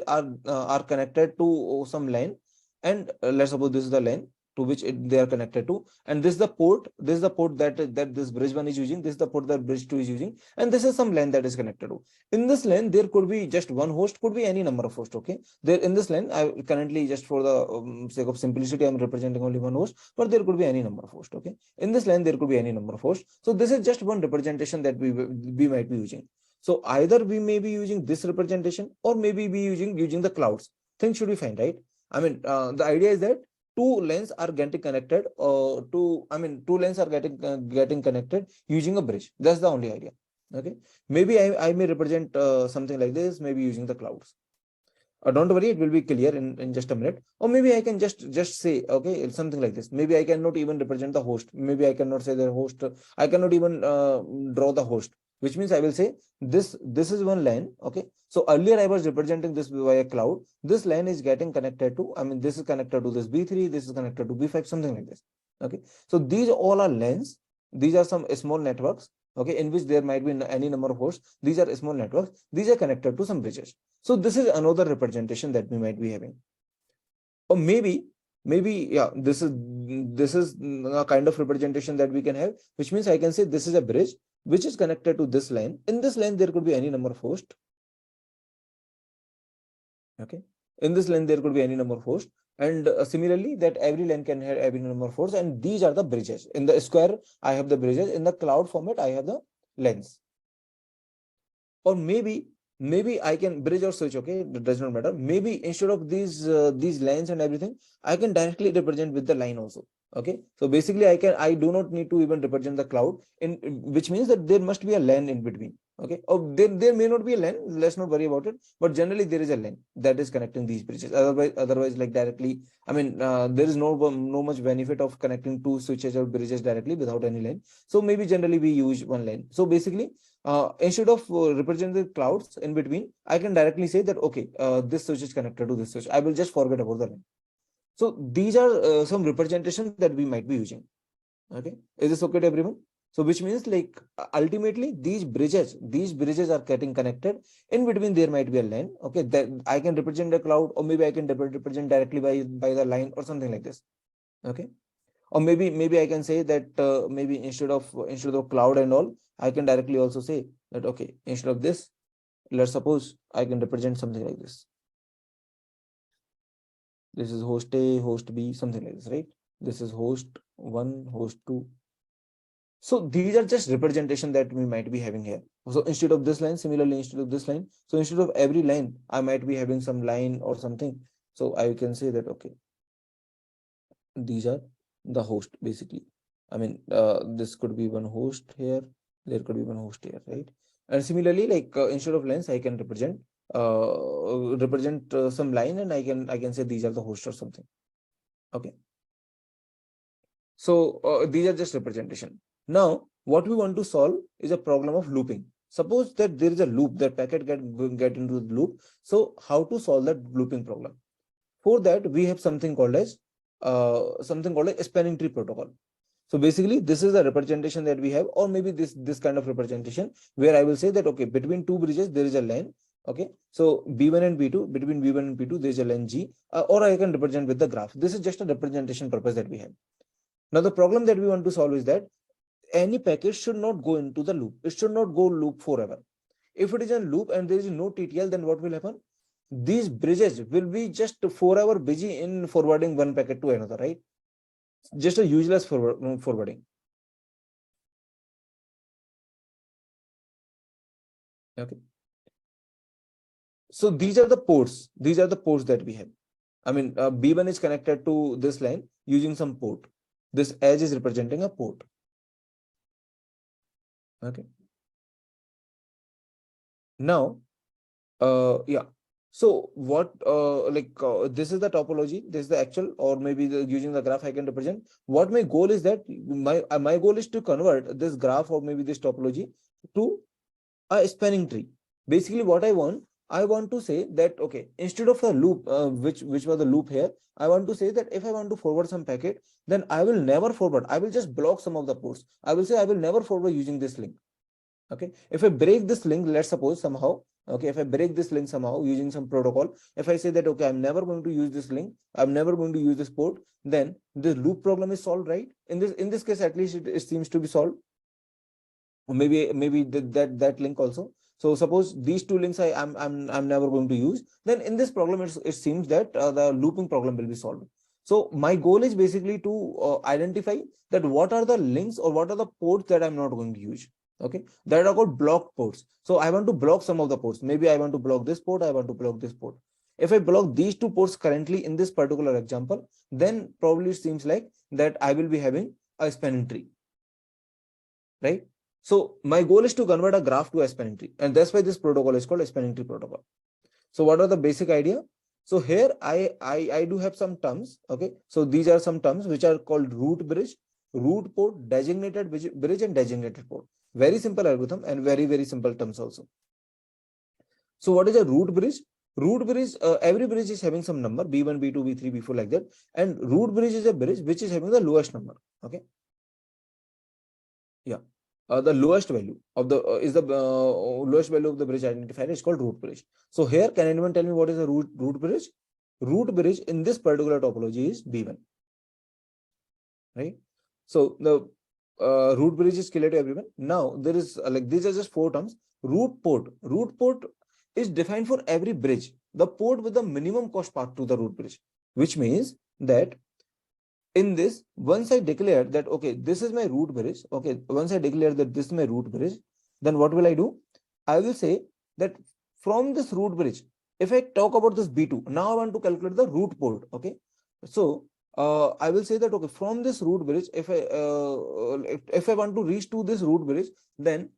are connected to some line, and let's suppose this is the line to which they are connected to, and this is the port. This is the port that this bridge one is using. This is the port that bridge two is using, and this is some line that is connected to. In this line, there could be just one host, could be any number of hosts. Okay, there in this line, I currently, just for the sake of simplicity, I'm representing only one host, but there could be any number of hosts. Okay, in this line, there could be any number of hosts. So this is just one representation that we might be using. So either we may be using this representation, or maybe be using the clouds. Things should be fine, right? I mean, the idea is that two lanes are getting connected, two lanes are getting connected using a bridge. That's the only idea. Okay, maybe I may represent something like this, maybe using the clouds. Don't worry, it will be clear in just a minute. Or maybe I can just say, okay, it's something like this. Maybe I cannot even represent the host. Maybe I cannot say the host. I cannot even draw the host, which means I will say this is one line. Okay, so earlier I was representing this by a cloud. This line is getting connected to, I mean, this is connected to this B3, this is connected to B5, something like this. Okay, so these all are lanes. These are some small networks, okay, in which there might be any number of hosts. These are small networks. These are connected to some bridges. So this is another representation that we might be having. Or maybe, yeah, this is a kind of representation that we can have, which means I can say this is a bridge which is connected to this line. In this line, there could be any number of hosts. Okay. In this line, there could be any number of hosts. And similarly, that every line can have every number of hosts. And these are the bridges. In the square, I have the bridges. In the cloud format, I have the lanes. Or maybe I can bridge or switch. Okay, it does not matter. Maybe instead of these lines and everything, I can directly represent with the line also. Okay, so basically I do not need to even represent the cloud, in which means that there must be a line in between. Okay, or there may not be a line, let's not worry about it, but generally there is a line that is connecting these bridges. Otherwise, like directly, I mean, there is no much benefit of connecting two switches or bridges directly without any line. So maybe generally we use one line. So basically, instead of representing the clouds in between, I can directly say that, okay, this switch is connected to this switch. I will just forget about the line. So these are some representations that we might be using. Okay, is this okay to everyone? So which means, like, ultimately these bridges are getting connected. In between there might be a line. Okay, that I can represent a cloud, or maybe I can represent directly by the line or something like this. Okay, or maybe I can say that maybe instead of cloud and all, I can directly also say that, okay, instead of this, let's suppose I can represent something like this. This is host A, host B, something like this, right? This is host 1, host 2. So these are just representation that we might be having here. So instead of this line, similarly, instead of this line, so instead of every line, I might be having some line or something. So I can say that, okay, these are the host basically. I mean, this could be one host here, there could be one host here, right? And similarly, like, instead of lines, I can represent some line, and I can say these are the hosts or something. Okay, so these are just representation. Now what we want to solve is a problem of looping. Suppose that there is a loop, that packet get into the loop. So how to solve that looping problem? For that, we have something called as a spanning tree protocol. So basically, this is the representation that we have, or maybe this kind of representation where I will say that, okay, between two bridges there is a line. Okay, so B1 and B2, between B1 and B2 there is a line G, or I can represent with the graph. This is just a representation purpose that we have. Now the problem that we want to solve is that any packet should not go into the loop. It should not go loop forever. If it is a loop and there is no TTL, then what will happen? These bridges will be just forever busy in forwarding one packet to another, right? Just a useless forwarding. Okay. So these are the ports. These are the ports that we have. I mean, B1 is connected to this line using some port. This edge is representing a port. Okay. Now, yeah. So what, this is the topology, this is the actual, or maybe using the graph I can represent. What my goal is that my goal is to convert this graph or maybe this topology to a spanning tree. Basically, what I want to say that, okay, instead of a loop, which was the loop here, I want to say that if I want to forward some packet, then I will never forward. I will just block some of the ports. I will say I will never forward using this link. Okay, if I break this link, let's suppose somehow, okay, if I break this link somehow using some protocol, if I say that, okay, I'm never going to use this link, I'm never going to use this port, then the loop problem is solved, right? In this case, at least it seems to be solved. Or maybe that link also. So suppose these two links I'm never going to use, then in this problem it seems that the looping problem will be solved. So my goal is basically to identify that what are the links or what are the ports that I'm not going to use. Okay, that are called block ports. So I want to block some of the ports. Maybe I want to block this port, I want to block this port. If I block these two ports currently in this particular example, then probably it seems like that I will be having a spanning tree, right? So my goal is to convert a graph to a spanning tree, and that's why this protocol is called a spanning tree protocol. So what are the basic idea? So here I do have some terms. Okay, so these are some terms which are called root bridge, root port, designated bridge, and designated port. Very simple algorithm and very simple terms also. So what is a root bridge? Root bridge, every bridge is having some number, b1, b2, b3, b4, like that. And root bridge is a bridge which is having the lowest number. Okay. Yeah. The lowest value of the lowest value of the bridge identifier is called root bridge. So here, can anyone tell me what is a root bridge? Root bridge in this particular topology is B1, right? So the root bridge is clear to everyone. Now there is these are just four terms. Root port is defined for every bridge, the port with the minimum cost path to the root bridge, which means that in this, once I declare that, okay, this is my root bridge, okay, once I declare that this is my root bridge, then what will I do? I will say that from this root bridge, if I talk about this B2, now I want to calculate the root port. Okay, so I will say that, okay, from this root bridge, if I want to reach to this root bridge, then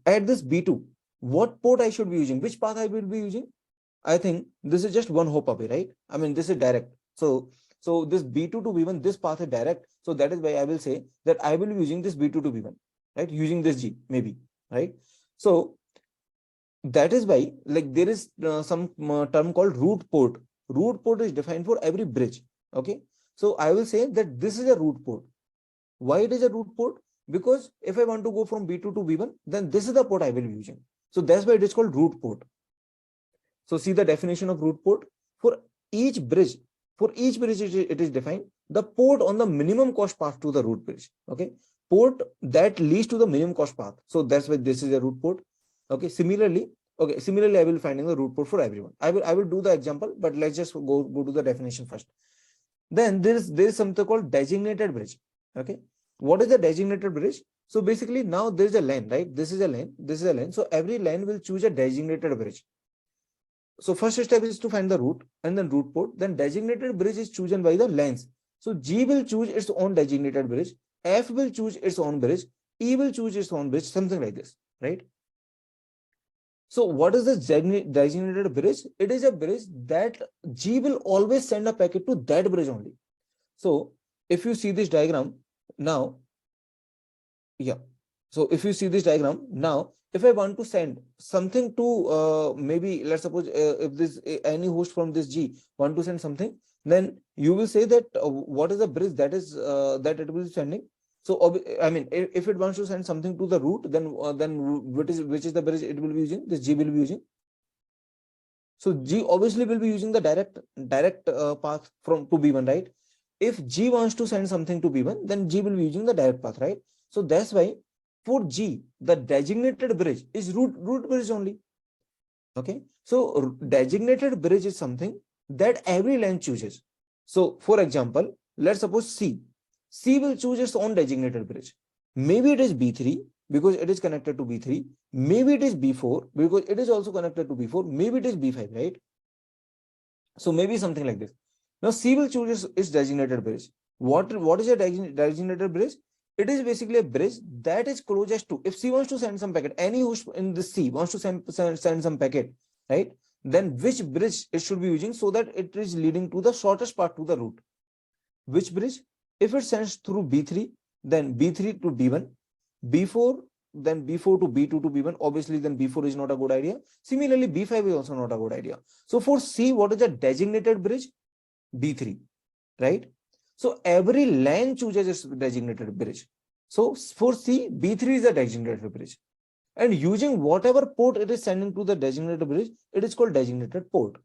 at this B2, what port I should be using, which path I will be using? I think this is just one hop away, right? I mean, this is direct. So this B2 to B1, this path is direct. So that is why I will say that I will be using this B2 to B1, right? Using this G, maybe, right? So that is why, there is some term called root port. Root port is defined for every bridge. Okay. So I will say that this is a root port. Why it is a root port? Because if I want to go from B2 to B1, then this is the port I will be using. So that's why it is called root port. So see the definition of root port. For each bridge it is defined the port on the minimum cost path to the root bridge. Okay, port that leads to the minimum cost path. So that's why this is a root port. Okay, similarly I will finding the root port for everyone. I will do the example, but let's just go to the definition first. Then there is something called designated bridge. Okay, what is the designated bridge? So basically now there is a lane, right? This is a lane. So every lane will choose a designated bridge. So first step is to find the root and then root port. Then designated bridge is chosen by the lanes. So G will choose its own designated bridge. F will choose its own bridge. E will choose its own bridge, something like this, right? So what is the designated bridge? It is a bridge that G will always send a packet to that bridge only. So if you see this diagram now, yeah. So if you see this diagram now, if I want to send something to maybe let's suppose if this any host from this G want to send something, then you will say that what is the bridge that is that it will be sending. So I mean, if it wants to send something to the root, then which is the bridge it will be using? This G will be using. So G obviously will be using the direct path from to B1, right? If G wants to send something to B1, then G will be using the direct path, right? So that's why for G, the designated bridge is root bridge only. Okay. So designated bridge is something that every lane chooses. So for example, let's suppose C will choose its own designated bridge. Maybe it is B3 because it is connected to B3. Maybe it is B4 because it is also connected to B4. Maybe it is B5, right? So maybe something like this. Now C will choose its designated bridge. What is a designated bridge? It is basically a bridge that is closest to, if C wants to send some packet, any host in this C wants to send some packet, right? Then which bridge it should be using so that it is leading to the shortest path to the root. Which bridge? If it sends through B3, then B3 to B1, B4, then B4 to B2 to B1. Obviously, then B4 is not a good idea. Similarly, B5 is also not a good idea. So for C, what is the designated bridge? B3, right? So every LAN chooses its designated bridge. So for C, B3 is a designated bridge. And using whatever port it is sending to the designated bridge, it is called designated port.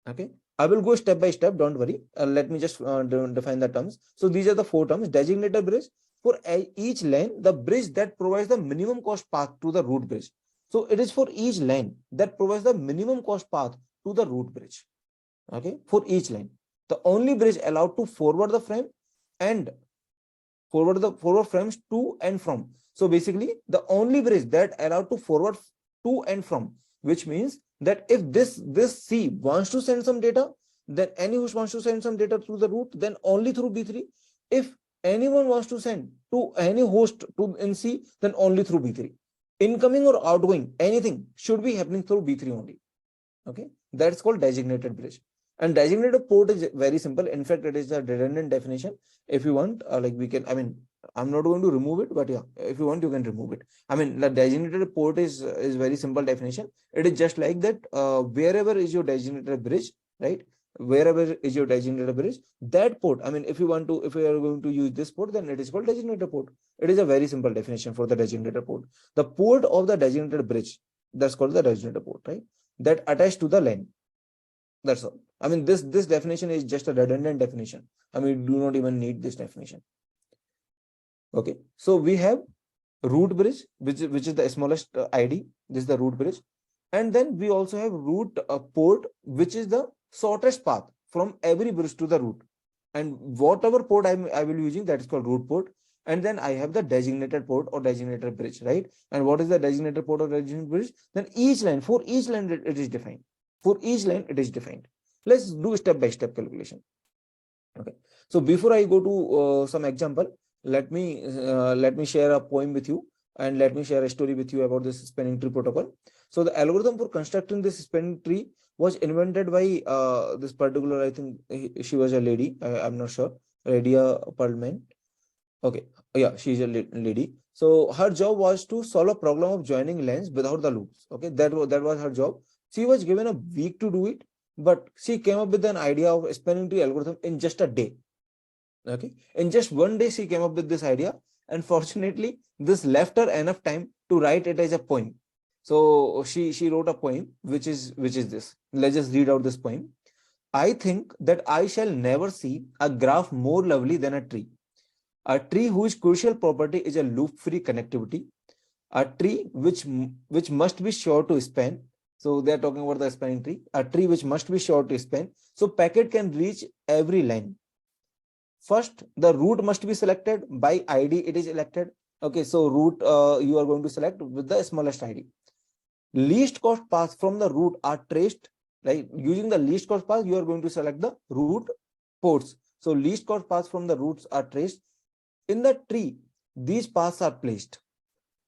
Okay. I will go step by step, don't worry. Let me just define the terms. So these are the 4 terms. Designated bridge. For each LAN, the bridge that provides the minimum cost path to the root bridge. So it is for each LAN that provides the minimum cost path to the root bridge. Okay. For each LAN. The only bridge allowed to forward the frame and forward frames to and from. So basically, the only bridge that allowed to forward to and from, which means that if this C wants to send some data, then any host wants to send some data through the root, then only through B3. If anyone wants to send to any host to in C, then only through B3. Incoming or outgoing, anything should be happening through B3 only. Okay, that's called designated bridge. And designated port is very simple. In fact, it is a redundant definition. If you want, like we can, I mean, I'm not going to remove it, but yeah, if you want, you can remove it. I mean, the designated port is very simple definition. It is just like that. Wherever is your designated bridge, right? Wherever is your designated bridge, that port. I mean, if you want to, if you are going to use this port, then it is called designated port. It is a very simple definition for the designated port. The port of the designated bridge, that's called the designated port, right? That attached to the LAN. That's all. I mean, this definition is just a redundant definition. I mean, you do not even need this definition. Okay, so we have root bridge, which is the smallest ID. This is the root bridge, and then we also have root port, which is the shortest path from every bridge to the root. And whatever port I will be using, that is called root port. And then I have the designated port or designated bridge, right? And what is the designated port or designated bridge? Then each line, for each line, it is defined. For each line, it is defined. Let's do step-by-step calculation. Okay. So before I go to some example, let me share a poem with you, and let me share a story with you about this spanning tree protocol. So the algorithm for constructing this spanning tree was invented by this particular, I think she was a lady. I'm not sure. Radia Perlman. Okay. Yeah, she's a lady. So her job was to solve a problem of joining lines without the loops. Okay, that was her job. She was given a week to do it, but she came up with an idea of spanning tree algorithm in just a day. Okay, in just one day she came up with this idea, and fortunately this left her enough time to write it as a poem. So she wrote a poem which is this. Let's just read out this poem. I think that I shall never see a graph more lovely than a tree. A tree whose crucial property is a loop-free connectivity. A tree which must be sure to span. So they are talking about the spanning tree. A tree which must be sure to span. So packet can reach every line. First, the root must be selected by ID. It is elected. Okay, so root you are going to select with the smallest ID. Least cost paths from the root are traced. Right, using the least cost path, you are going to select the root ports. So least cost paths from the roots are traced. In the tree, these paths are placed.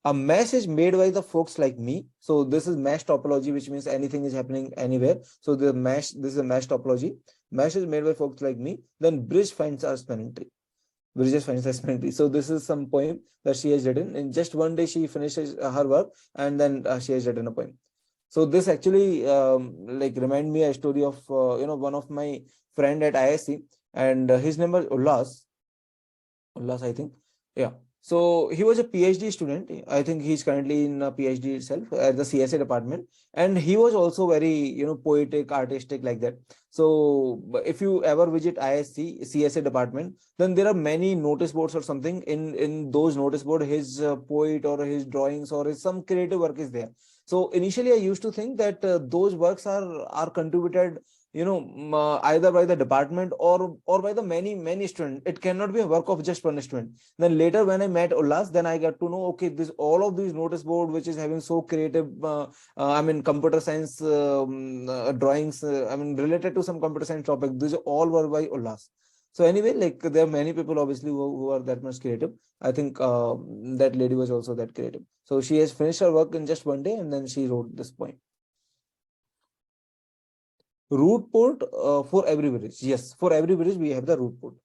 A mesh is made by the folks like me. So this is mesh topology, which means anything is happening anywhere. So the mesh, this is a mesh topology. Mesh is made by folks like me. Then bridge finds our spanning tree. Bridges finds a spanning tree. So this is some poem that she has written. In just one day, she finishes her work, and then she has written a poem. So this actually like remind me a story of one of my friend at ISC, and his name was Ullas. Ullas, I think. Yeah. So he was a PhD student. I think he's currently in a PhD itself at the CSA department, and he was also very poetic, artistic like that. So if you ever visit ISC CSA department, then there are many notice boards or something. In those notice board, his poet or his drawings or his some creative work is there. So initially, I used to think that those works are contributed either by the department or by the many students. It cannot be a work of just one student. Then later when I met Ullas, then I got to know, okay, this all of these notice board which is having so creative I mean computer science drawings, I mean related to some computer science topic, these all were by Ullas. So anyway, like there are many people obviously who are that much creative. I think that lady was also that creative. So she has finished her work in just one day and then she wrote this point. Root port for every bridge. Yes, for every bridge we have the root port,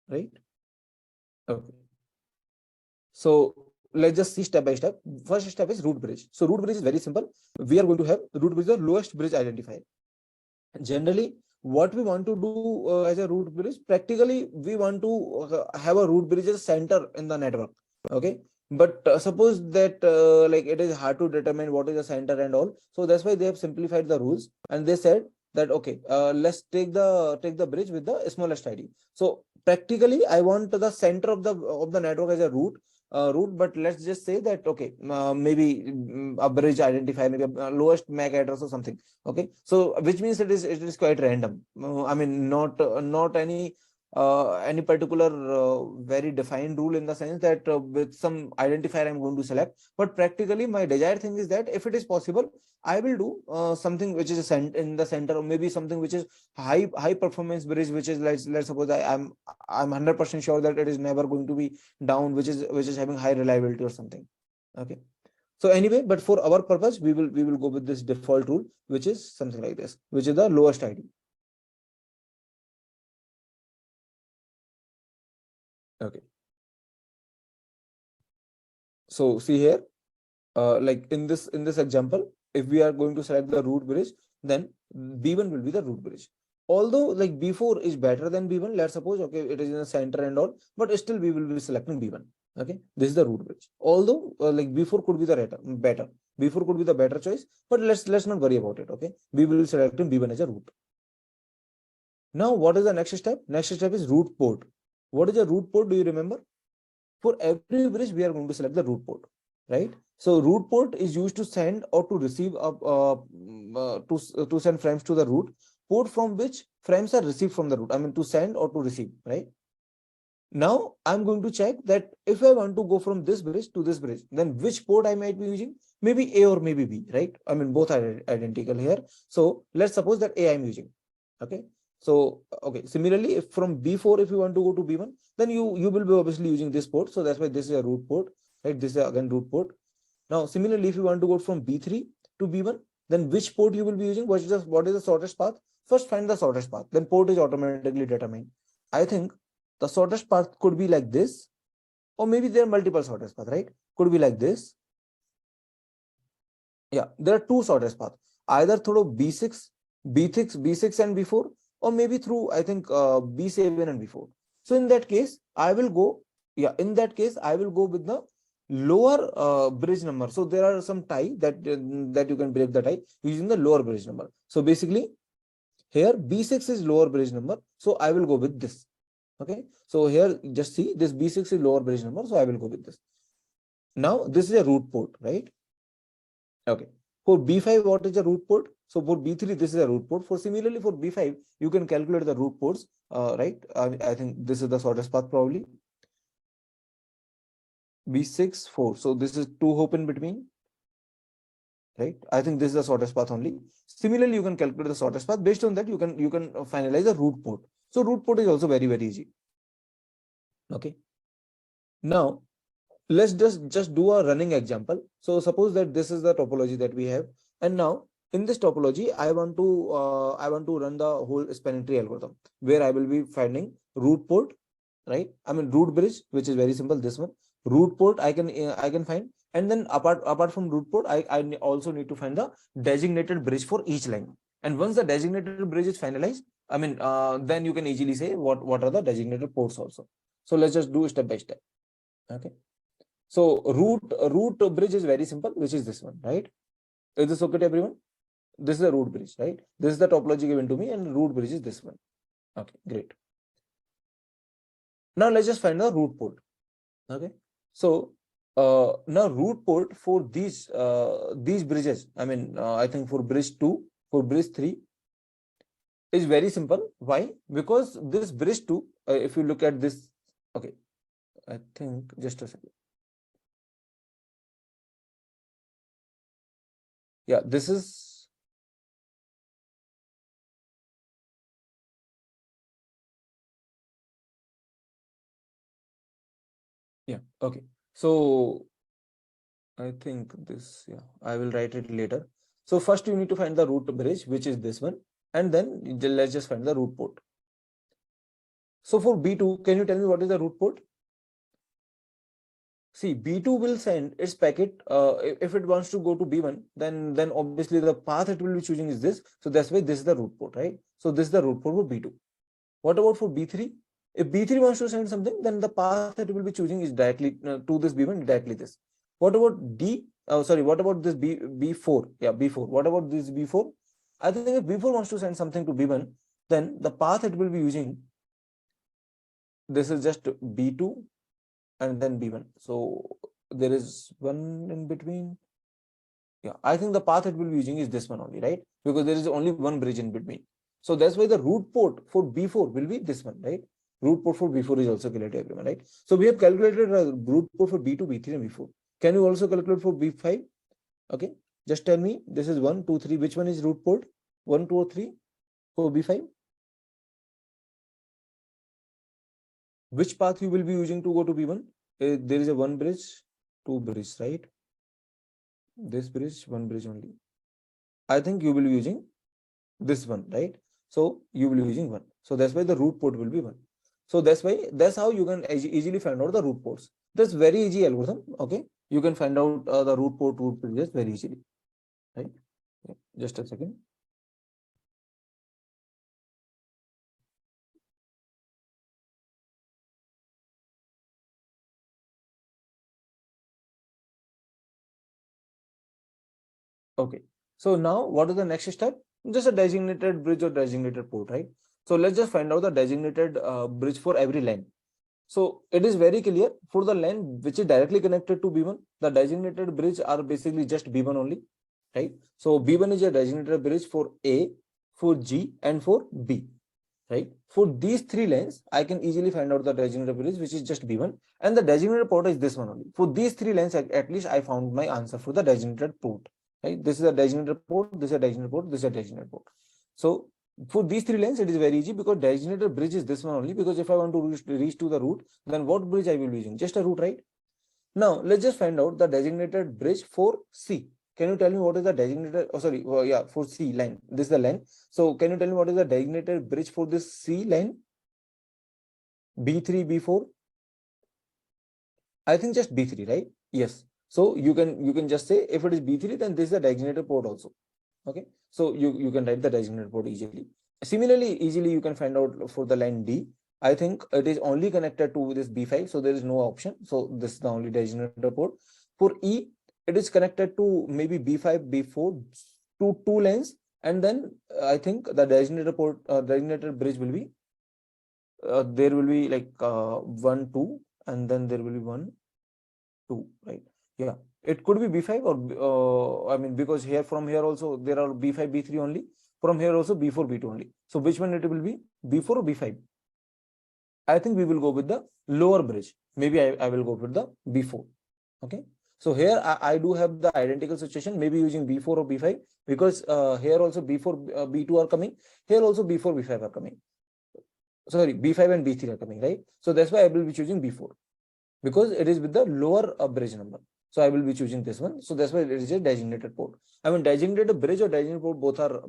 right? Okay. So let's just see step by step. First step is root bridge. So root bridge is very simple. We are going to have root bridge, the lowest bridge identifier. Generally, what we want to do as a root bridge, practically we want to have a root bridge as center in the network. Okay. But suppose that like it is hard to determine what is the center and all. So that's why they have simplified the rules and they said that okay, let's take the bridge with the smallest ID. So practically, I want the center of the network as a root, but let's just say that okay, maybe a bridge identifier, maybe a lowest MAC address or something. Okay, so which means it is quite random. I mean, not any particular very defined rule in the sense that with some identifier I'm going to select. But practically, my desired thing is that if it is possible, I will do something which is in the center, or maybe something which is high performance bridge, which is let's suppose I'm 100% sure that it is never going to be down, which is having high reliability or something. Okay. So anyway, but for our purpose, we will go with this default rule, which is something like this, which is the lowest ID. Okay. So see here, like in this example, if we are going to select the root bridge, then B1 will be the root bridge. Although like B4 is better than B1, let's suppose okay, it is in the center and all, but still we will be selecting B1. Okay, this is the root bridge. Although like B4 could be the better, B4 could be the better choice, but let's not worry about it. Okay, we will select B1 as a root. Now, what is the next step? Next step is root port. What is the root port? Do you remember? For every bridge, we are going to select the root port, right? So root port is used to send or to receive to send frames to the root. Port from which frames are received from the root. I mean to send or to receive, right? Now I'm going to check that if I want to go from this bridge to this bridge, then which port I might be using? Maybe A or maybe B, right? I mean both are identical here. So let's suppose that A I'm using. Okay. So okay. Similarly, if from B4 if you want to go to B1, then you will be obviously using this port. So that's why this is a root port, right? This is again root port. Now similarly, if you want to go from B3 to B1, then which port you will be using? What is the shortest path? First find the shortest path. Then port is automatically determined. I think the shortest path could be like this, or maybe there are multiple shortest paths, right? Could be like this. Yeah, there are two shortest paths, either through B6, B6 and B4, or maybe through I think B7 and B4. So in that case, I will go. Yeah, in that case, I will go with the lower bridge number. So there are some tie that you can break the tie using the lower bridge number. So basically, here B6 is lower bridge number. So I will go with this. Okay, so here just see this B6 is lower bridge number, so I will go with this. Now this is a root port, right? Okay, for B5 what is the root port? So for B3 this is a root port. For similarly for B5 you can calculate the root ports, right? I think this is the shortest path probably. B6 4, so this is 2 hop in between, right? I think this is the shortest path only. Similarly you can calculate the shortest path. Based on that you can finalize the root port. So root port is also very easy. Okay, now let's just do a running example. So suppose that this is the topology that we have, and now in this topology I want to run the whole spanning tree algorithm, where I will be finding root port, right? I mean root bridge, which is very simple, this one. Root port I can find, and then apart from root port, I also need to find the designated bridge for each line. And once the designated bridge is finalized, I mean then you can easily say what are the designated ports also. So let's just do step by step. Okay, so root bridge is very simple, which is this one, right? Is this okay to everyone? This is a root bridge, right? This is the topology given to me, and root bridge is this one. Okay, great. Now let's just find the root port. Okay, so now root port for these bridges. I mean, I think for bridge 2, for bridge 3 is very simple. Why? Because this bridge 2, if you look at this, okay, I think just a second. Yeah, this is Yeah. Okay. So I think this, yeah, I will write it later. So first you need to find the root bridge, which is this one, and then let's just find the root port. So for B2, can you tell me what is the root port? See, B2 will send its packet. If it wants to go to B1, then obviously the path it will be choosing is this. So that's why this is the root port, right? So this is the root port for B2. What about for B3? If B3 wants to send something, then the path that it will be choosing is directly to this B1, directly this. What about D? Oh, sorry. What about this B4? Yeah, B4. What about this B4? I think if B4 wants to send something to B1, then the path it will be using, this is just B2 and then B1. So there is one in between. Yeah, I think the path it will be using is this one only, right? Because there is only one bridge in between. So that's why the root port for B4 will be this one, right? Root port for B4 is also clear to everyone, right? So we have calculated a root port for B2, B3, and B4. Can you also calculate for B5? Okay, just tell me. This is 1, 2, 3. Which one is root port? 1, 2, or 3 for B5? Which path you will be using to go to B1? There is a one bridge, two bridge, right? This bridge, one bridge only. I think you will be using this one, right? So you will be using one. So that's why the root port will be one. So that's how you can easily find out the root ports. That's very easy algorithm. Okay, you can find out the root port just very easily, right? Yeah. Just a second. Okay. So now what is the next step? Just a designated bridge or designated port, right? So let's just find out the designated bridge for every line. So it is very clear for the line which is directly connected to B1, the designated bridge are basically just B1 only, right? So B1 is a designated bridge for A, for G, and for B, right? For these three lanes, I can easily find out the designated bridge, which is just B1, and the designated port is this one only. For these three lanes, at least I found my answer for the designated port, right? This is a designated port, this is a designated port, this is a designated port. So for these three lanes, it is very easy because designated bridge is this one only. Because if I want to reach to the root, then what bridge I will be using? Just a root, right? Now let's just find out the designated bridge for C. Can you tell me what is the designated? Oh, sorry. Yeah, for C line. This is the line. So can you tell me what is the designated bridge for this C line? B3, B4. I think just B3, right? Yes. So you can just say if it is B3, then this is the designated port also. Okay. So you can write the designated port easily. Similarly, easily you can find out for the line D. I think it is only connected to this B5, so there is no option. So this is the only designated port. For E, it is connected to maybe B5, B4, two lanes, and then I think the designated port, designated bridge will be there will be like 1, 2, and then there will be 1, 2, right? Yeah, it could be B5 or I mean, because here from here also there are B5, B3 only. From here also B4, B2 only. So which one it will be? B4 or B5? I think we will go with the lower bridge. Maybe I will go with the B4. Okay. So here I do have the identical situation, maybe using B4 or B5, because here also B4, B2 are coming. Here also B4, B5 are coming. Sorry, B5 and B3 are coming, right? So that's why I will be choosing B4 because it is with the lower bridge number. So I will be choosing this one. So that's why it is a designated port. I mean, designated bridge or designated port, both are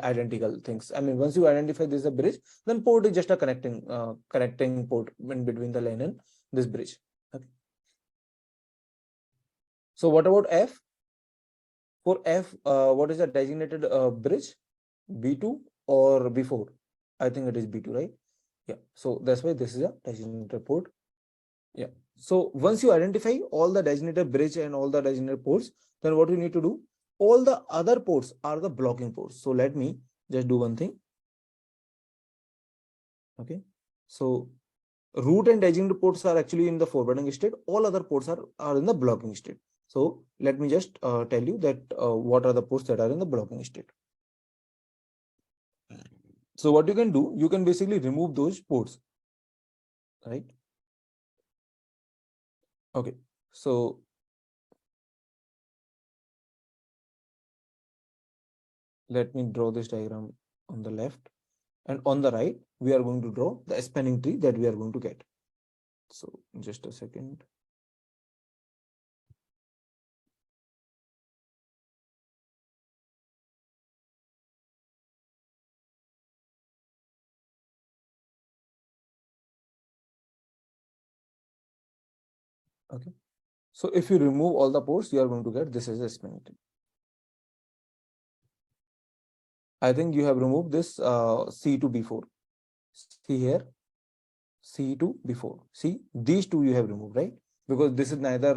identical things. I mean, once you identify this is a bridge, then port is just a connecting port in between the line and this bridge. Okay. So what about F? For F, what is the designated bridge? B2 or B4? I think it is B2, right? Yeah. So that's why this is a designated port. Yeah. So once you identify all the designated bridge and all the designated ports, then what you need to do? All the other ports are the blocking ports. So let me just do one thing. Okay. So root and designated ports are actually in the forwarding state. All other ports are in the blocking state. So let me just tell you that what are the ports that are in the blocking state. So what you can do, you can basically remove those ports, right? Okay. So let me draw this diagram on the left, and on the right, we are going to draw the spanning tree that we are going to get. So just a second. Okay. So if you remove all the ports, you are going to get this as a spanning tree. I think you have removed this C to B4. See here, C to B4. See, these two you have removed, right? Because this is neither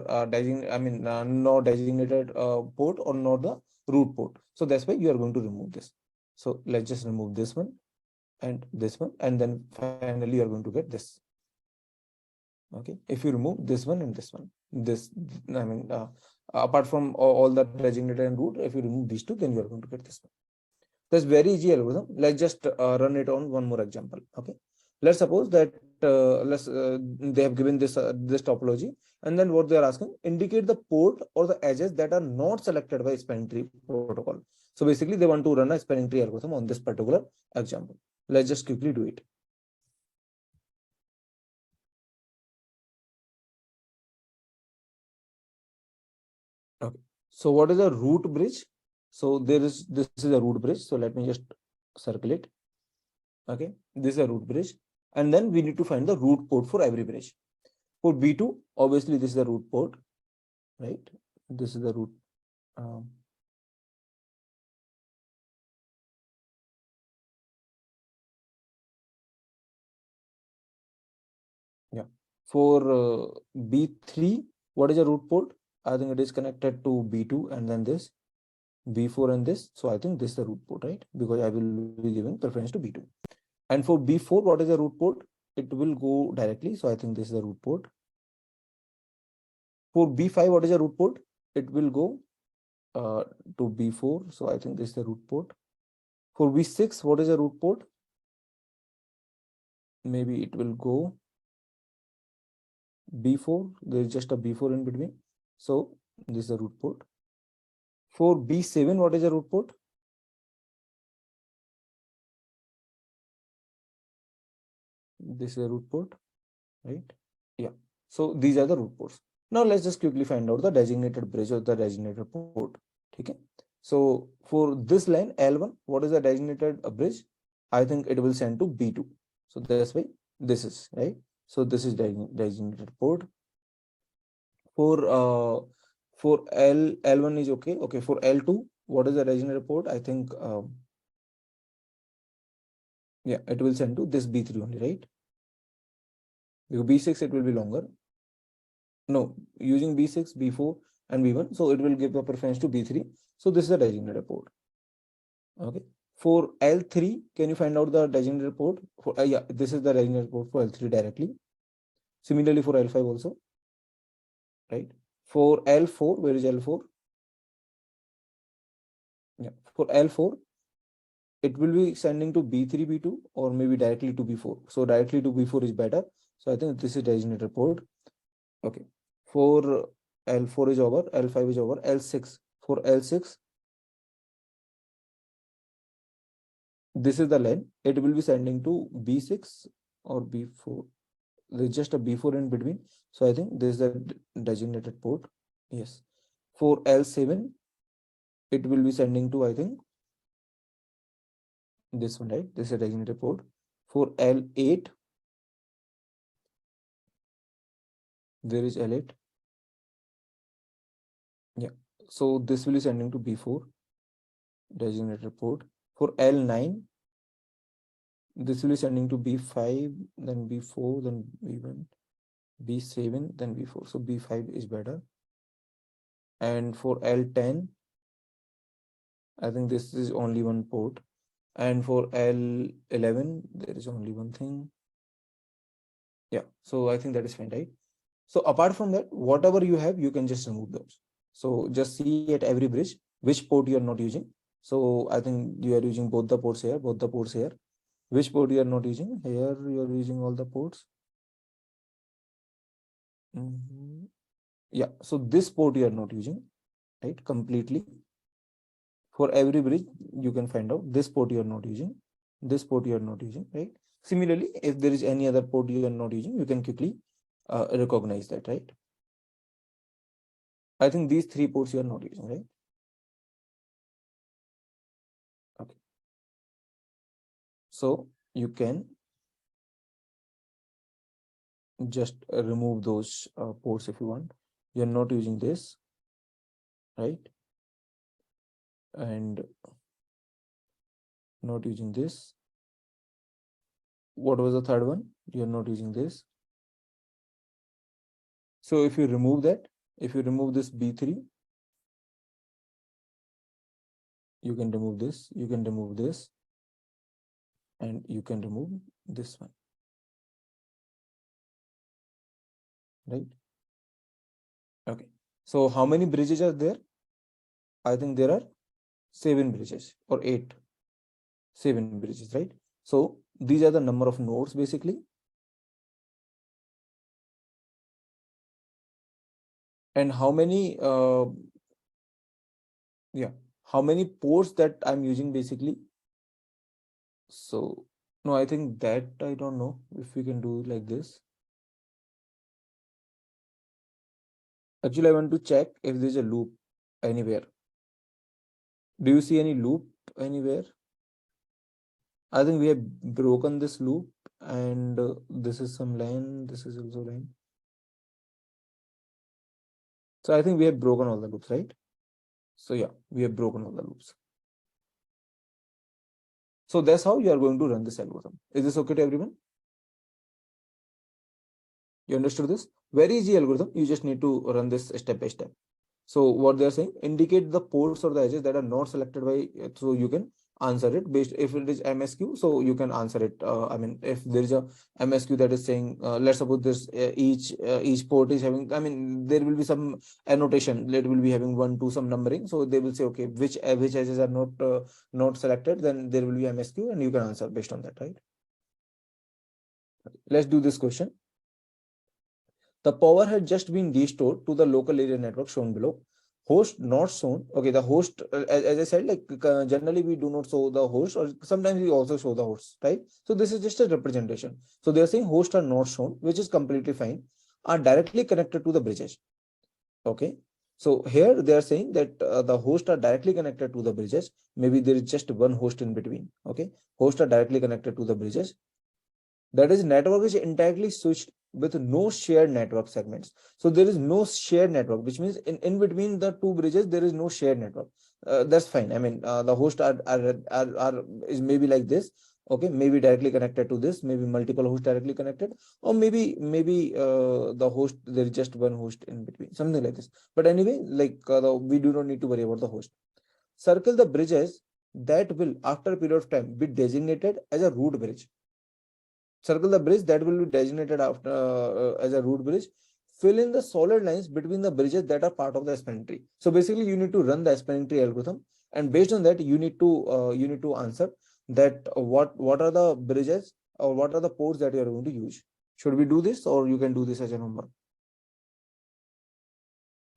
no designated port or not the root port. So that's why you are going to remove this. So let's just remove this one, and then finally you are going to get this. Okay, if you remove this one and this one, this, I mean, apart from all the designated and root, if you remove these two, then you are going to get this one. That's very easy algorithm. Let's just run it on one more example. Okay, let's suppose that they have given this topology, and then what they are asking, indicate the port or the edges that are not selected by spanning tree protocol. So basically they want to run a spanning tree algorithm on this particular example. Let's just quickly do it. Okay, so what is a root bridge? So this is a root bridge. So let me just circle it. Okay, this is a root bridge, and then we need to find the root port for every bridge. For B2, obviously this is the root port, right? This is the root. Yeah. For B3, what is the root port? I think it is connected to B2 and then this B4 and this. So I think this is the root port, right? Because I will be giving preference to B2. And for B4, what is the root port? It will go directly. So I think this is the root port. For B5, what is the root port? It will go to B4. So I think this is the root port. For B6, what is the root port? Maybe it will go B4. There is just a B4 in between. So this is the root port. For B7, what is the root port? This is the root port, right? Yeah. So these are the root ports. Now let's just quickly find out the designated bridge or the designated port. Okay. So for this line L1, what is the designated bridge? I think it will send to B2. So that's why this is right. So this is designated port. For L1 is okay. Okay. For L2, what is the designated port? I think yeah, it will send to this B3 only, right? Because B6 it will be longer. No, using B6, B4, and B1. So it will give a preference to B3. So this is the designated port. Okay. For L3, can you find out the designated port? For, yeah, this is the designated port for L3 directly. Similarly for L5 also, right? For L4, where is L4? Yeah, for L4, it will be sending to B3, B2, or maybe directly to B4. So directly to B4 is better. So I think this is designated port. Okay. For L4 is over, L5 is over, L6. For L6, this is the line. It will be sending to B6 or B4. There's just a B4 in between. So I think this is the designated port. Yes. For L7, it will be sending to, I think, this one, right? This is a designated port. For L8, there is L8. Yeah. So this will be sending to B4, designated port. For L9, this will be sending to B5, then B4, then B1, B7, then B4. So B5 is better. And for L10, I think this is only one port. And for L11, there is only one thing. Yeah, so I think that is fine, right? So apart from that, whatever you have, you can just remove those. So just see at every bridge which port you are not using. So I think you are using both the ports here, both the ports here. Which port you are not using? Here you are using all the ports. Yeah, so this port you are not using, right? Completely. For every bridge, you can find out this port you are not using, this port you are not using, right? Similarly, if there is any other port you are not using, you can quickly recognize that, right? I think these three ports you are not using, right? Okay. So you can just remove those ports if you want. You're not using this, right? And not using this. What was the third one? You're not using this. So if you remove that, if you remove this B3, you can remove this, you can remove this, and you can remove this one, right? Okay. So how many bridges are there? I think there are 7 bridges or 8, 7 bridges, right? So these are the number of nodes basically. And how many, how many ports that I'm using basically. So no, I think that I don't know if we can do like this. Actually, I want to check if there's a loop anywhere. Do you see any loop anywhere? I think we have broken this loop, and this is some line, this is also line. So I think we have broken all the loops, right? So yeah, we have broken all the loops. So that's how you are going to run this algorithm. Is this okay to everyone? You understood this? Very easy algorithm. You just need to run this step by step. So what they are saying, indicate the ports or the edges that are not selected by, so you can answer it based, if it is MSQ, so you can answer it. I mean, if there is a MSQ that is saying, let's suppose this each port is having, I mean, there will be some annotation, it will be having 1, 2, some numbering. So they will say, okay, which edges are not selected, then there will be MSQ, and you can answer based on that, right? Let's do this question. The power had just been restored to the local area network shown below. Host not shown. Okay, the host, as I said, like generally we do not show the host, or sometimes we also show the host, right? So this is just a representation. So they are saying hosts are not shown, which is completely fine, are directly connected to the bridges. Okay. So here they are saying that the hosts are directly connected to the bridges. Maybe there is just one host in between. Okay. Hosts are directly connected to the bridges. That is, network is entirely switched with no shared network segments. So there is no shared network, which means in between the two bridges, there is no shared network. That's fine. I mean, the host are is maybe like this. Okay, maybe directly connected to this, maybe multiple hosts directly connected, or maybe the host, there is just one host in between, something like this. But anyway, like we do not need to worry about the host. Circle the bridges that will, after a period of time, be designated as a root bridge. Circle the bridge that will be designated after as a root bridge. Fill in the solid lines between the bridges that are part of the spanning tree. So basically, you need to run the spanning tree algorithm, and based on that, you need to answer that what are the bridges or what are the ports that you are going to use. Should we do this, or you can do this as a homework?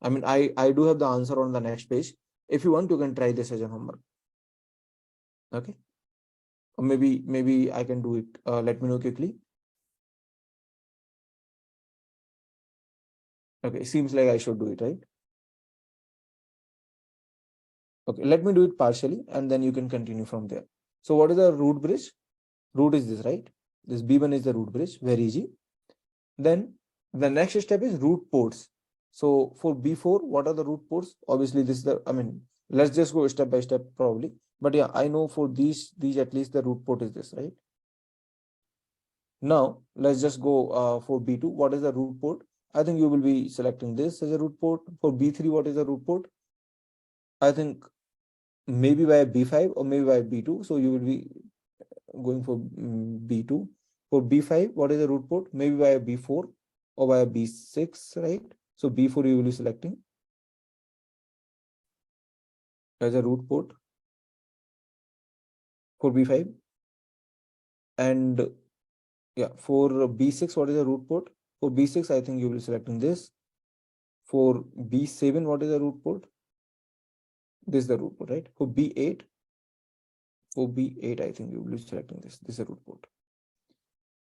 I mean, I do have the answer on the next page. If you want, you can try this as a homework. Okay. Or maybe I can do it. Let me know quickly. Okay, seems like I should do it, right? Okay, let me do it partially, and then you can continue from there. So what is the root bridge? Root is this, right? This B1 is the root bridge, very easy. Then the next step is root ports. So for B4, what are the root ports? Obviously, this is the, I mean, let's just go step by step probably. But yeah, I know for these at least the root port is this, right? Now, let's just go for B2. What is the root port? I think you will be selecting this as a root port. For B3, what is the root port? I think maybe by B5 or maybe by B2. So you will be going for B2. For B5, what is the root port? Maybe by B4 or by B6, right? So B4 you will be selecting as a root port for B5. And yeah, for B6, what is the root port? For B6, I think you will be selecting this. For B7, what is the root port? This is the root port, right? For B8, I think you will be selecting this. This is a root port.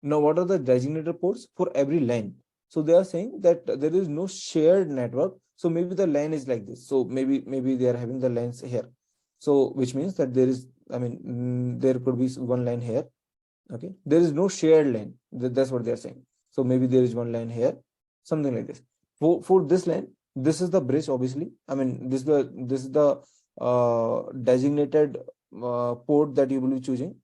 Now, what are the designated ports for every line? So they are saying that there is no shared network. So maybe the line is like this. So maybe they are having the lines here. So which means that there is, I mean, there could be one line here. Okay, there is no shared line. That's what they are saying. So maybe there is one line here, something like this. For this line, this is the bridge, obviously. I mean, this is the designated port that you will be choosing,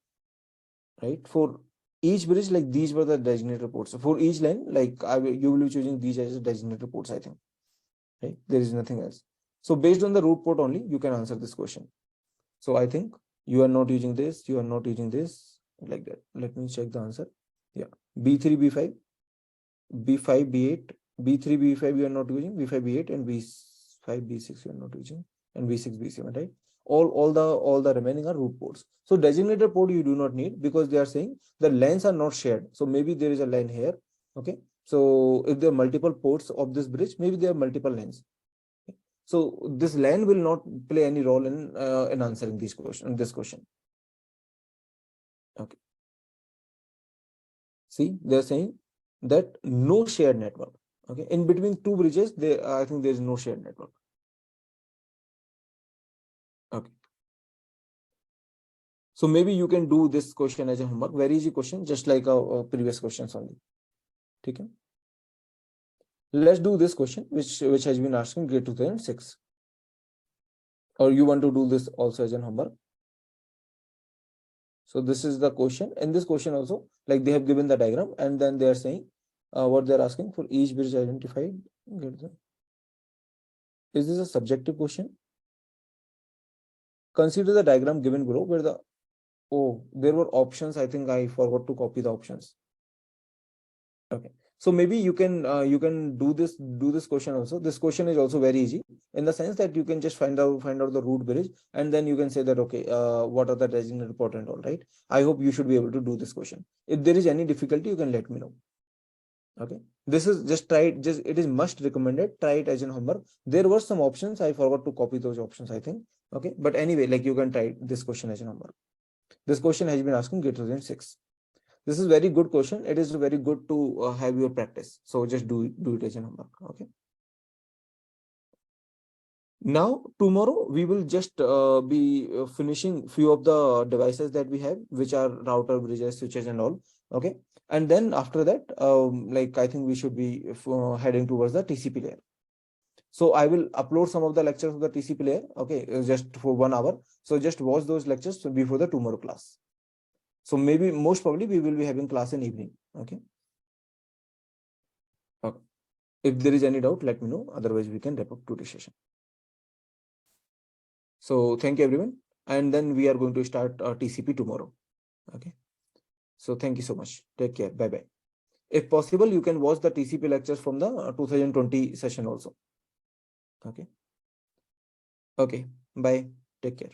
right? For each bridge, like these were the designated ports. So for each line, like you will be choosing these as designated ports, I think, right? There is nothing else. So based on the root port only, you can answer this question. So I think you are not using this, you are not using this, like that. Let me check the answer. Yeah, B3, B5, B5, B8, B3, B5 you are not using, B5, B8, and B5, B6 you are not using, and B6, B7, right? All the remaining are root ports. So designated port you do not need, because they are saying the lanes are not shared. So maybe there is a lane here. Okay. So if there are multiple ports of this bridge, maybe there are multiple lanes. So this lane will not play any role in answering this question. Okay. See, they're saying that no shared network. Okay. In between two bridges, I think there is no shared network. Okay. So maybe you can do this question as a homework. Very easy question, just like our previous questions only. Okay. Let's do this question, which has been asked in grade 2006. Or you want to do this also as a homework? So this is the question. In this question also, like they have given the diagram, and then they are saying what they're asking for each bridge identified. Is this a subjective question? Consider the diagram given below where there were options. I think I forgot to copy the options. Okay. So maybe you can do this question also. This question is also very easy in the sense that you can just find out the root bridge, and then you can say that, okay, what are the designated port and all, right? I hope you should be able to do this question. If there is any difficulty, you can let me know. Okay. This is just try it. It is must recommended. Try it as an homework. There were some options. I forgot to copy those options, I think. Okay. But anyway, like you can try this question as an homework. This question has been asked in grade 2006. This is very good question. It is very good to have your practice. So just do it as a homework. Okay. Now tomorrow we will just be finishing few of the devices that we have, which are router, bridges, switches, and all. Okay. And then after that, like I think we should be heading towards the TCP layer. So I will upload some of the lectures of the TCP layer. Okay, just for 1 hour. So just watch those lectures before the tomorrow class. So maybe most probably we will be having class in evening. Okay. Okay. If there is any doubt, let me know. Otherwise, we can wrap up today's session. So thank you, everyone. And then we are going to start TCP tomorrow. Okay. So thank you so much. Take care. Bye-bye. If possible, you can watch the TCP lectures from the 2020 session also. Okay. Okay. Bye. Take care.